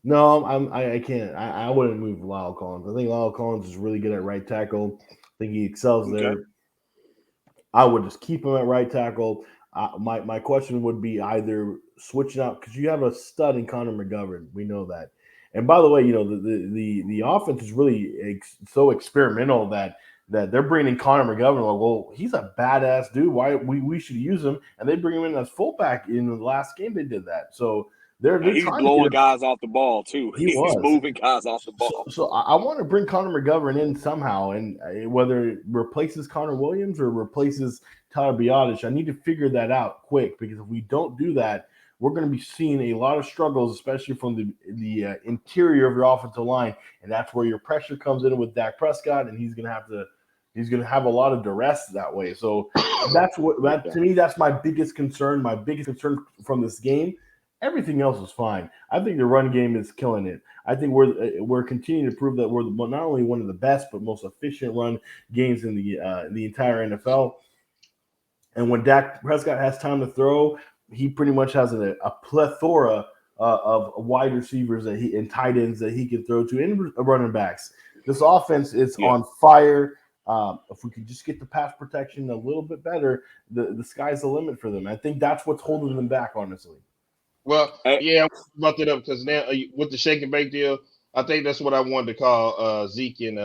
No, I can't. I wouldn't move Lyle Collins. I think Lyle Collins is really good at right tackle. think he excels Okay. there. I would just keep him at right tackle. My question would be either switching out because you have a stud in Connor McGovern. We know that. And by the way, the offense is really so experimental that they're bringing in Connor McGovern. Like, well, he's a badass dude. Why we should use him? And they bring him in as fullback. In the last game, they did that. So they're He's trying blowing to guys off the ball too. He He's was. moving guys off the ball. So I want to bring Connor McGovern in somehow, and whether it replaces Connor Williams or replaces Tyler Biadasz, I need to figure that out quick, because if we don't do that, we're going to be seeing a lot of struggles, especially from the interior of your offensive line, and that's where your pressure comes in with Dak Prescott, and he's going to have a lot of duress that way. So to me, that's my biggest concern. My biggest concern from this game. Everything else is fine. I think the run game is killing it. I think we're continuing to prove that we're not only one of the best but most efficient run games in the entire NFL. And when Dak Prescott has time to throw, he pretty much has a plethora of wide receivers and tight ends that he can throw to, and running backs. This offense is on fire. If we could just get the pass protection a little bit better, the sky's the limit for them. I think that's what's holding them back, honestly. Well, yeah, I brought that up because now with the shake and bake deal, I think that's what I wanted to call Zeke and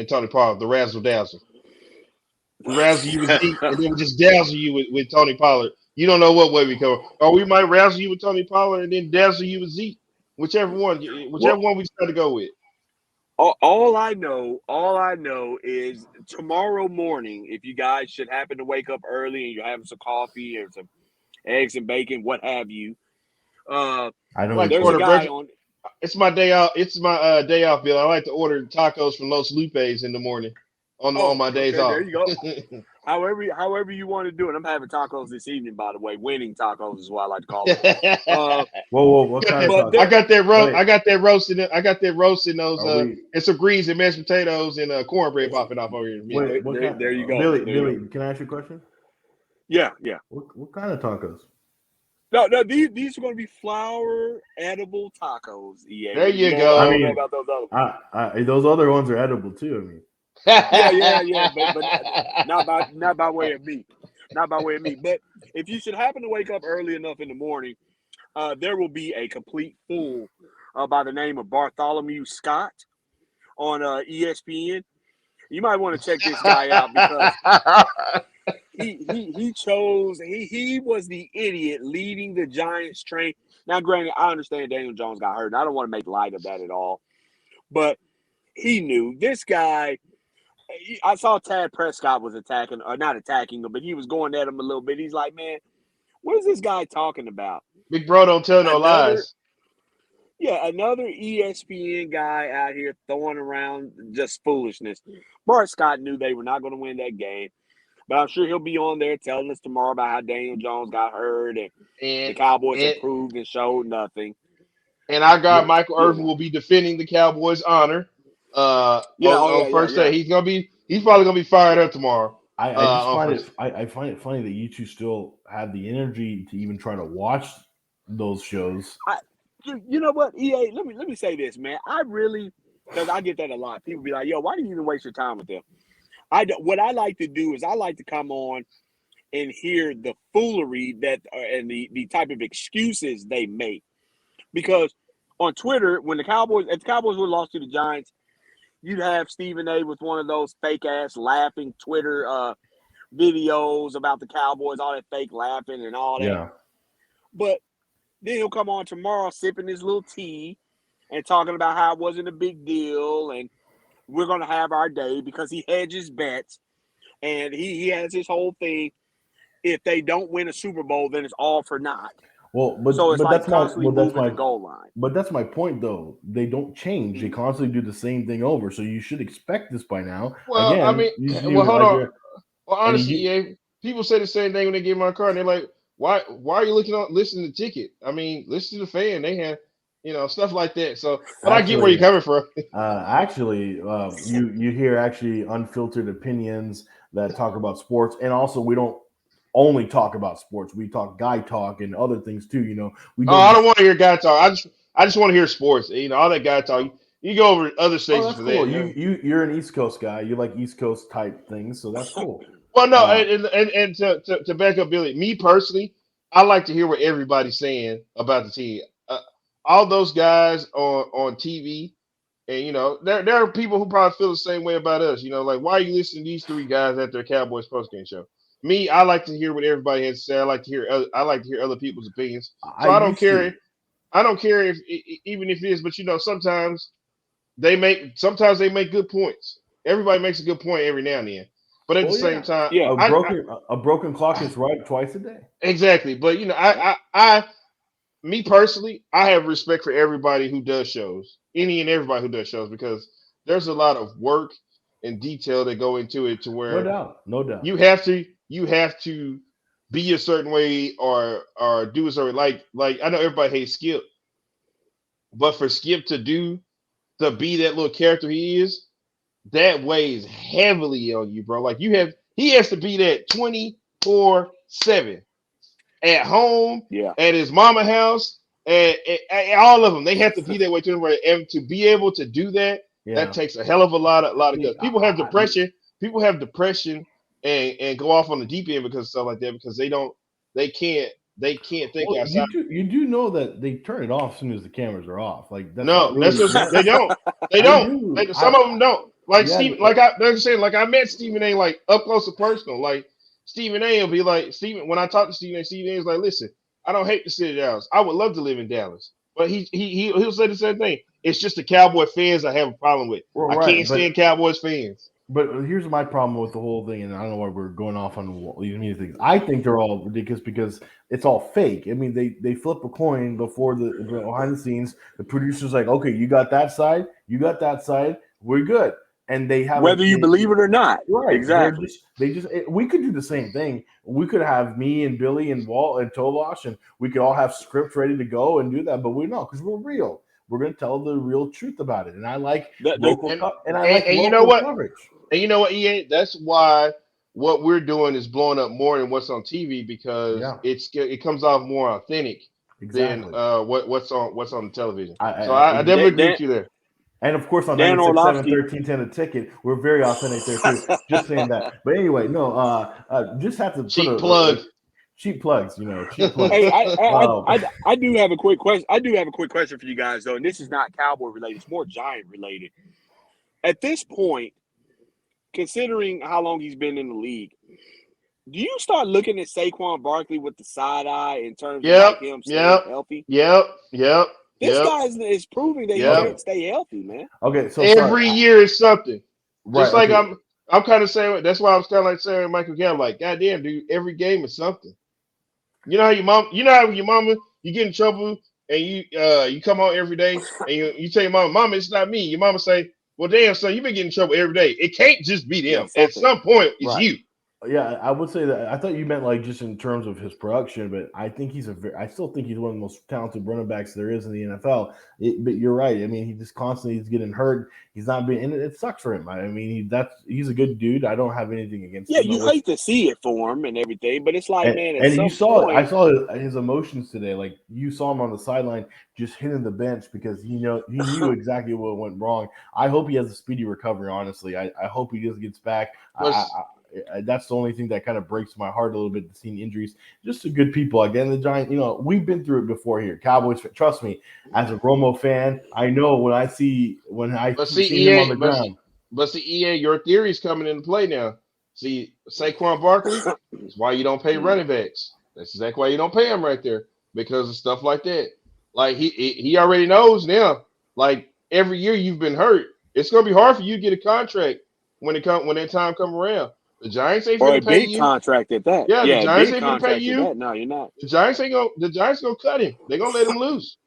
Tony Pollard, the razzle dazzle. We razzle you with Zeke, and then we just dazzle you with Tony Pollard. You don't know what way we go, or we might razzle you with Tony Pollard and then dazzle you with Zeke, whichever one we try to go with. All I know is tomorrow morning, if you guys should happen to wake up early and you're having some coffee or some eggs and bacon, what have you. I know like there's a guy on. It's my day off. It's my day off, Bill. I like to order tacos from Los Lupes in the morning on my days off. There you go. However you want to do it. I'm having tacos this evening, by the way. Winning tacos is what I like to call it. Whoa! What kind of tacos? I got that roast. I got that roast in. I got that roast in those. And some greens and mashed potatoes and cornbread popping off over here. There you go. Billy, can I ask you a question? Yeah. What kind of tacos? No, these are going to be flour edible tacos. Yeah, there you go. I don't know about those other. Those other ones are edible too. I mean, yeah, but not by way of me. Not by way of me. But if you should happen to wake up early enough in the morning, there will be a complete fool by the name of Bartholomew Scott on ESPN. You might want to check this guy out because he was the idiot leading the Giants train. Now, granted, I understand Daniel Jones got hurt, and I don't want to make light of that at all. But he knew this guy. I saw Tad Prescott was not attacking him, but he was going at him a little bit. He's like, man, what is this guy talking about? Big bro don't tell no lies. Yeah, another ESPN guy out here throwing around just foolishness. Bart Scott knew they were not going to win that game, but I'm sure he'll be on there telling us tomorrow about how Daniel Jones got hurt and the Cowboys improved and showed nothing. And our guy Michael Irvin will be defending the Cowboys' honor. On first day, he's probably gonna be fired up tomorrow. I find it funny that you two still have the energy to even try to watch those shows. You know what, EA? Let me say this, man. Because I get that a lot. People be like, "Yo, why do you even waste your time with them?" What I like to do is I like to come on and hear the foolery and the type of excuses they make. Because on Twitter, if the Cowboys would have lost to the Giants, you'd have Stephen A. with one of those fake ass laughing Twitter videos about the Cowboys, all that fake laughing and all that. Yeah. But then he'll come on tomorrow sipping his little tea and talking about how it wasn't a big deal and we're going to have our day because he hedges bets and he has his whole thing. If they don't win a Super Bowl, then it's all for naught. Well, but that's my goal line. But that's my point, though. They don't change. They constantly do the same thing over. So you should expect this by now. Well, again, I mean, hold on. Well, honestly, people say the same thing when they get my car, and they're like, "Why are you listening to the ticket? I mean, listen to the fan. They have, stuff like that." So, but I get where you're coming from. You hear unfiltered opinions that talk about sports, and also we don't only talk about sports. We talk guy talk and other things too. I don't want to hear guy talk. I just want to hear sports. All that guy talk. You go over other Oh, stations that's for cool. that. You're an East Coast guy. You like East Coast type things, so that's cool. Well, no, Uh, and to back up Billy, me personally, I like to hear what everybody's saying about the team. All those guys on TV, and there are people who probably feel the same way about us. Like why are you listening to these three guys at their Cowboys postgame show? Me, I like to hear what everybody has to say. I like to hear other people's opinions. I So I don't used to. care. I don't care if even if it is, but sometimes they make good points. Everybody makes a good point every now and then. But at the Well, same yeah. time, Yeah. A broken clock is right twice a day. exactly. But me personally, I have respect for everybody who does shows, any and everybody who does shows, because there's a lot of work and detail that go into it to No where doubt. No doubt. you have to be a certain way or do a certain like I know everybody hates Skip, but for Skip to be that little character he is, that weighs heavily on you, bro. Like he has to be that 24/7 at home, Yeah. at his mama house, and all of them. They have to be that way to him, right? And to be able to do that, that Yeah. takes a hell of a lot of See, guts. People have depression. People have depression and go off on the deep end because of stuff like that because they can't think Well, outside. you do know that they turn it off as soon as the cameras are off. Like that's not No, really. that's just they don't. They They don't. do. Some of them don't. Like Yeah. Stephen, like I'm saying, like I met Stephen A. like up close and personal. Like Stephen A. will be like Stephen. When I talk to Stephen A. is like, listen, I don't hate the city of Dallas. I would love to live in Dallas, but he'll say the same thing. It's just the Cowboy fans I have a problem with. Well, I right, can't stand Cowboys fans. But here's my problem with the whole thing, and I don't know why we're going off on these many things. I think they're all ridiculous because it's all fake. I mean, they flip a coin before the behind the scenes. The producer's like, okay, you got that side, we're good, and they have Whether you believe it or not. right. Exactly. We could do the same thing. We could have me and Billy and Walt and Tovash, and we could all have scripts ready to go and do that, but we don't because we're real. We're going to tell the real truth about it, and I like local you know what? coverage. And you know what, EA? That's why what we're doing is blowing up more than what's on TV because it comes off more authentic than what's on the television. I definitely agree with you there. And of course on Dan 96.7, Orlovsky. 1310 a ticket, we're very authentic there too. Just saying that. But anyway, no, just have to cheap plug. Cheap plugs, cheap plugs. Hey, I do have a quick question. I do have a quick question for you guys though, and this is not Cowboy related. It's more Giant related. At this point, considering how long he's been in the league, do you start looking at Saquon Barkley with the side eye in terms of him staying healthy? Yep. This guy is proving that he can't stay healthy, man. Okay, so every year is something. Right, just like I'm kind of saying. That's why I was kind of like saying Michael Gallup, like, goddamn, dude, every game is something. You know how your mama, you get in trouble and you come home every day and you tell your mama, it's not me. Your mama say, well, damn, son, you've been getting in trouble every day. It can't just be them. At some point, it's you. Yeah, I would say that. I thought you meant like just in terms of his production, but I think I still think he's one of the most talented running backs there is in the NFL. But you're right. I mean, he just constantly is getting hurt. He's not being, and it sucks for him. I mean, he's a good dude. I don't have anything against him. Yeah, you hate to see it for him and everything, but it's like, man, at some point, I saw his emotions today. Like you saw him on the sideline just hitting the bench because he knew exactly what went wrong. I hope he has a speedy recovery. Honestly, I hope he just gets back. That's the only thing that kind of breaks my heart a little bit, seeing injuries. Just good people. Again, the Giants, we've been through it before here. Cowboys, trust me, as a Romo fan, I know when I see him on the ground. But see, EA, your theory's coming into play now. See, Saquon Barkley is why you don't pay running backs. That's exactly why you don't pay him right there, because of stuff like that. Like he already knows now. Like every year you've been hurt, it's gonna be hard for you to get a contract when that time come around. The Giants ain't going to pay you. Contract at that. Yeah, the Giants ain't going to pay you. No, you're not. The Giants gonna cut him. They're gonna let him loose.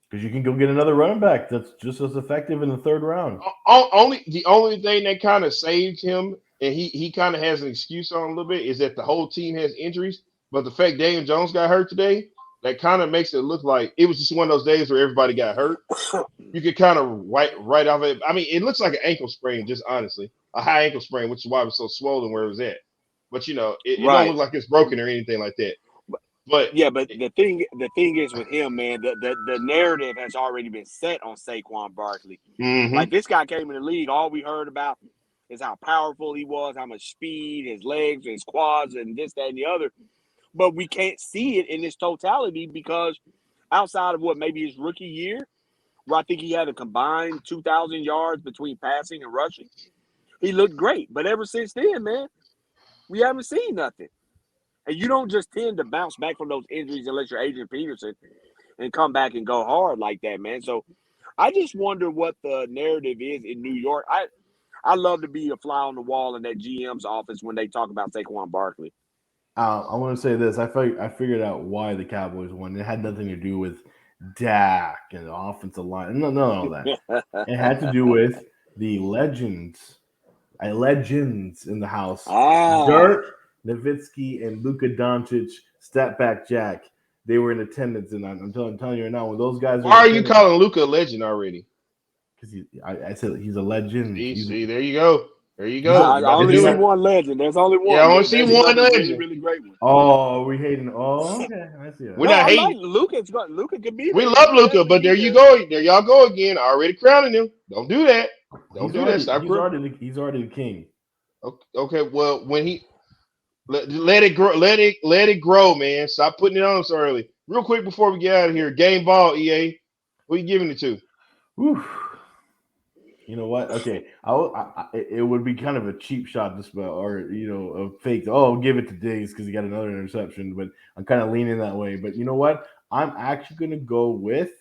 Because you can go get another running back that's just as effective in the third round. The only thing that kind of saved him, and he kind of has an excuse on a little bit, is that the whole team has injuries. But the fact Daniel Jones got hurt today, that kind of makes it look like it was just one of those days where everybody got hurt. You could kind of right off it. I mean, it looks like an ankle sprain, just honestly. A high ankle sprain, which is why it was so swollen where it was at. But, it don't look like it's broken or anything like that. But but the thing is with him, man, the narrative has already been set on Saquon Barkley. mhm. Like, this guy came in the league, all we heard about is how powerful he was, how much speed, his legs, his quads, and this, that, and the other. But we can't see it in its totality because outside of what maybe his rookie year, where I think he had a combined 2,000 yards between passing and rushing, he looked great. But ever since then, man, we haven't seen nothing. And you don't just tend to bounce back from those injuries unless you're Adrian Peterson and come back and go hard like that, man. So I just wonder what the narrative is in New York. I love to be a fly on the wall in that GM's office when they talk about Saquon Barkley. I want to say this. I figured out why the Cowboys won. It had nothing to do with Dak and the offensive line. No, all that. It had to do with the legends in the house. Dirk Nowitzki and Luka Doncic, step back Jack. They were in attendance, and I'm telling you right now, when those guys. Why are you calling Luka a legend already? Because I said he's a legend. See, there you go. There you go. I only see one legend. There's only one. Yeah, I only see one legend. Really, really great one. Oh, we hating. Oh, okay. I see that. We're not hating. Like Luka could be. We love Luka, but there you go. There y'all go again. Already crowning him. Don't do that. Don't do that. Stop. He's already the king. Okay. Well, when he let it grow, let it grow, man. Stop putting it on him so early. Real quick before we get out of here, game ball, EA. Who you giving it to? Whew. You know what? Okay, it would be kind of a cheap shot this spell, or a fake. Oh, give it to Diggs because he got another interception. But I'm kind of leaning that way. But you know what? I'm actually going to go with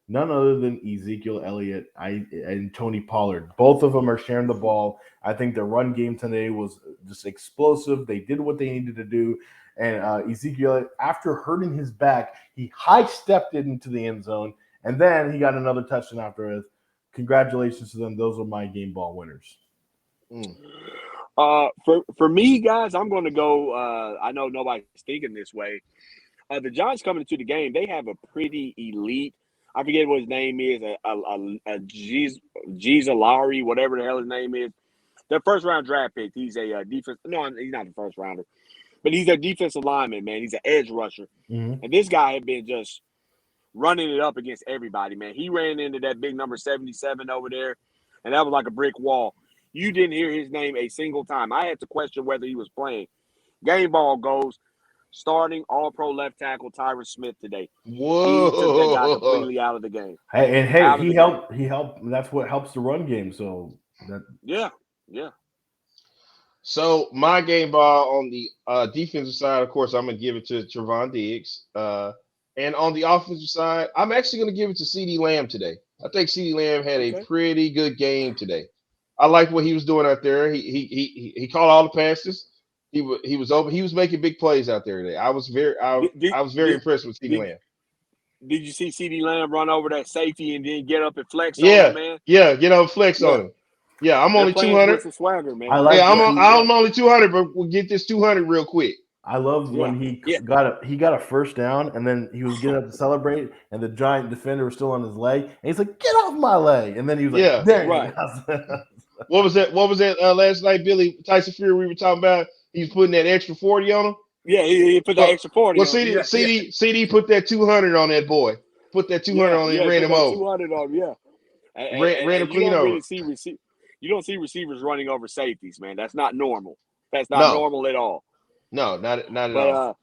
none other than Ezekiel Elliott and Tony Pollard. Both of them are sharing the ball. I think the run game today was just explosive. They did what they needed to do. And Ezekiel, after hurting his back, he high-stepped it into the end zone, and then he got another touchdown after it. Congratulations to them. Those are my game ball winners. For me, guys, I'm going to go. I know nobody's thinking this way. The Giants coming into the game, they have a pretty elite. I forget what his name is. Lowry, whatever the hell his name is. Their first round draft pick. He's a defense. No, he's not the first rounder, but he's a defensive lineman. Man, he's an edge rusher, and this guy had been just running it up against everybody, man. He ran into that big number 77 over there, and that was like a brick wall. You didn't hear his name a single time. I had to question whether he was playing. Game ball goes, starting all-pro left tackle Tyron Smith today. Whoa. He took that guy completely out of the game. He helped. He helped. That's what helps the run game. So Yeah. So my game ball on the defensive side, of course, I'm gonna give it to Trevon Diggs. And on the offensive side, I'm actually going to give it to CeeDee Lamb today. I think CeeDee Lamb had a pretty good game today. I like what he was doing out there. He caught all the passes. He was open. He was making big plays out there today. I was very impressed with CeeDee Lamb. Did you see CeeDee Lamb run over that safety and then get up and flex on him, man? Yeah, get up and flex on him. Yeah, I'm only 200. Some swagger, man. I'm only 200, but we'll get this 200 real quick. I loved when he got a first down, and then he was getting up to celebrate, and the giant defender was still on his leg, and he's like, "Get off my leg!" And then he was like, "There, right." What was that? Last night, Billy Tyson Fury? We were talking about. He was putting that extra 40 on him. Yeah, he put that extra 40. Well, CD put that 200 on that boy. Put that 200 on him, and ran him over. 200 on him, ran him clean over. You don't see receivers running over safeties, man. That's not normal. That's not normal at all. No, not at all.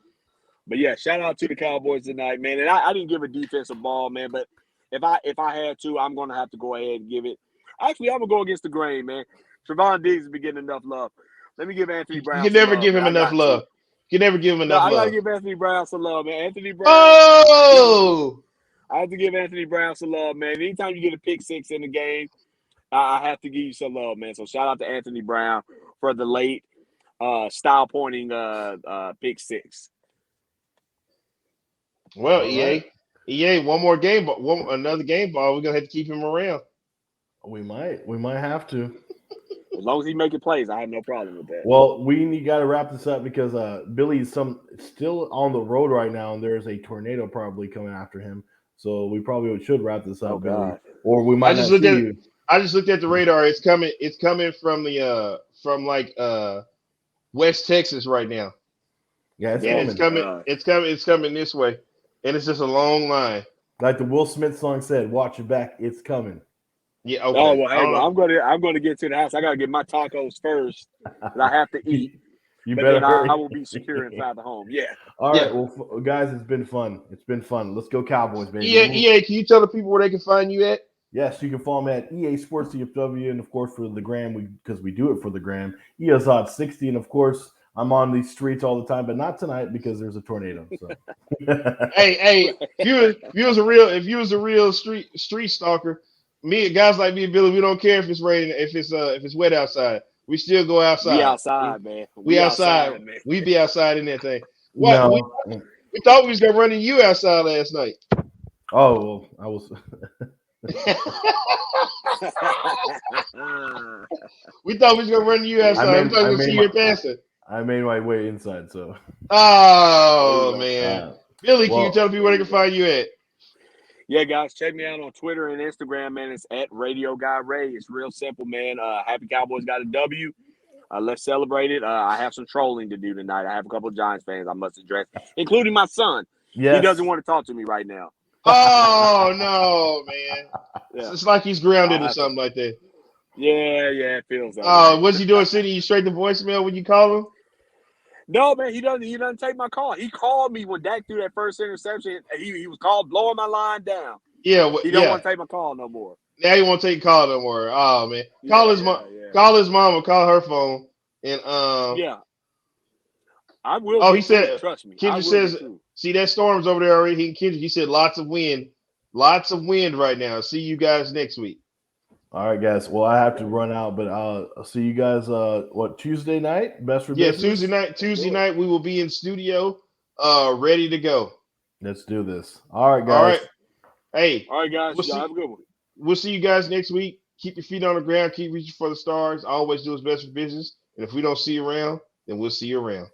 But yeah, shout out to the Cowboys tonight, man. And I didn't give a defensive ball, man. But if I had to, I'm gonna have to go ahead and give it. Actually, I'm gonna go against the grain, man. Trevon Diggs has been getting enough love. Let me give Anthony Brown. You can never give him enough love. You never give him enough love. I gotta give Anthony Brown some love, man. Anthony Brown. Oh! I have to give Anthony Brown some love, man. Anytime you get a pick six in the game, I have to give you some love, man. So shout out to Anthony Brown for the late style pointing pick six. Well, right. EA, one more game, but another game ball. We're gonna have to keep him around. We might have to. As long as he making plays, I have no problem with that. Well, we got to wrap this up because Billy's still on the road right now, and there's a tornado probably coming after him. So we probably should wrap this up, Billy. Or we might not see you. I just looked at the radar. It's coming from the from West Texas right now. Yeah, it's Yeah, coming. it's coming. It's coming this way, and it's just a long line. Like the Will Smith song said, "Watch your back, it's coming." Yeah. Okay. Oh well, I hey, don't well, know. I'm gonna get to the house. I gotta get my tacos first that I have to eat, You but better then hurry. I will be secure inside the home. Yeah. All Yeah. right, well, guys, it's been fun. It's been fun. Let's go Cowboys, baby. EA, can you tell the people where they can find you at? Yes, you can follow me at EA Sports CFW, and of course for the gram, because we do it for the gram, ESOD 60, and of course I'm on these streets all the time, but not tonight because there's a tornado. So, Hey, if you was a real street stalker, guys like me and Billy, we don't care if it's raining, if it's wet outside. We still go We outside. outside, man. We outside. man. We be outside in that thing. What no, we thought we was gonna run into you outside last night. oh well, I was. We thought we was gonna run into you outside. We thought we was gonna see you passing. I made my way inside, so. Oh man, Billy, can you tell people where they can find you at? Yeah, guys, check me out on Twitter and Instagram, man. It's at Radio Guy Ray. It's real simple, man. Happy Cowboys got a W. Let's celebrate it. I have some trolling to do tonight. I have a couple of Giants fans I must address, including my son. Yes. He doesn't want to talk to me right now. Oh no, man! Yeah. It's like he's grounded or something like that. Yeah, it feels that way. What's he doing? Sending you straight to voicemail when you call him? No, man, he doesn't take my call. He called me when Dak threw that first interception. He was called blowing my line down. Yeah, he don't want to take my call no more. Now he won't take call no more. Oh man, call his mom or call her phone and yeah. I will. Oh, he said. Trust me. Kendrick says, "See that storm's over there already." He said, "Lots of wind right now." See you guys next week. All right, guys. Well, I have to run out, but I'll see you guys. Tuesday night? Best for business? Tuesday night we will be in studio, ready to go. Let's do this. All right, guys. All right. Hey. All right, guys. Have a good one. We'll see you guys next week. Keep your feet on the ground. Keep reaching for the stars. Always do what's best for business. And if we don't see you around, then we'll see you around.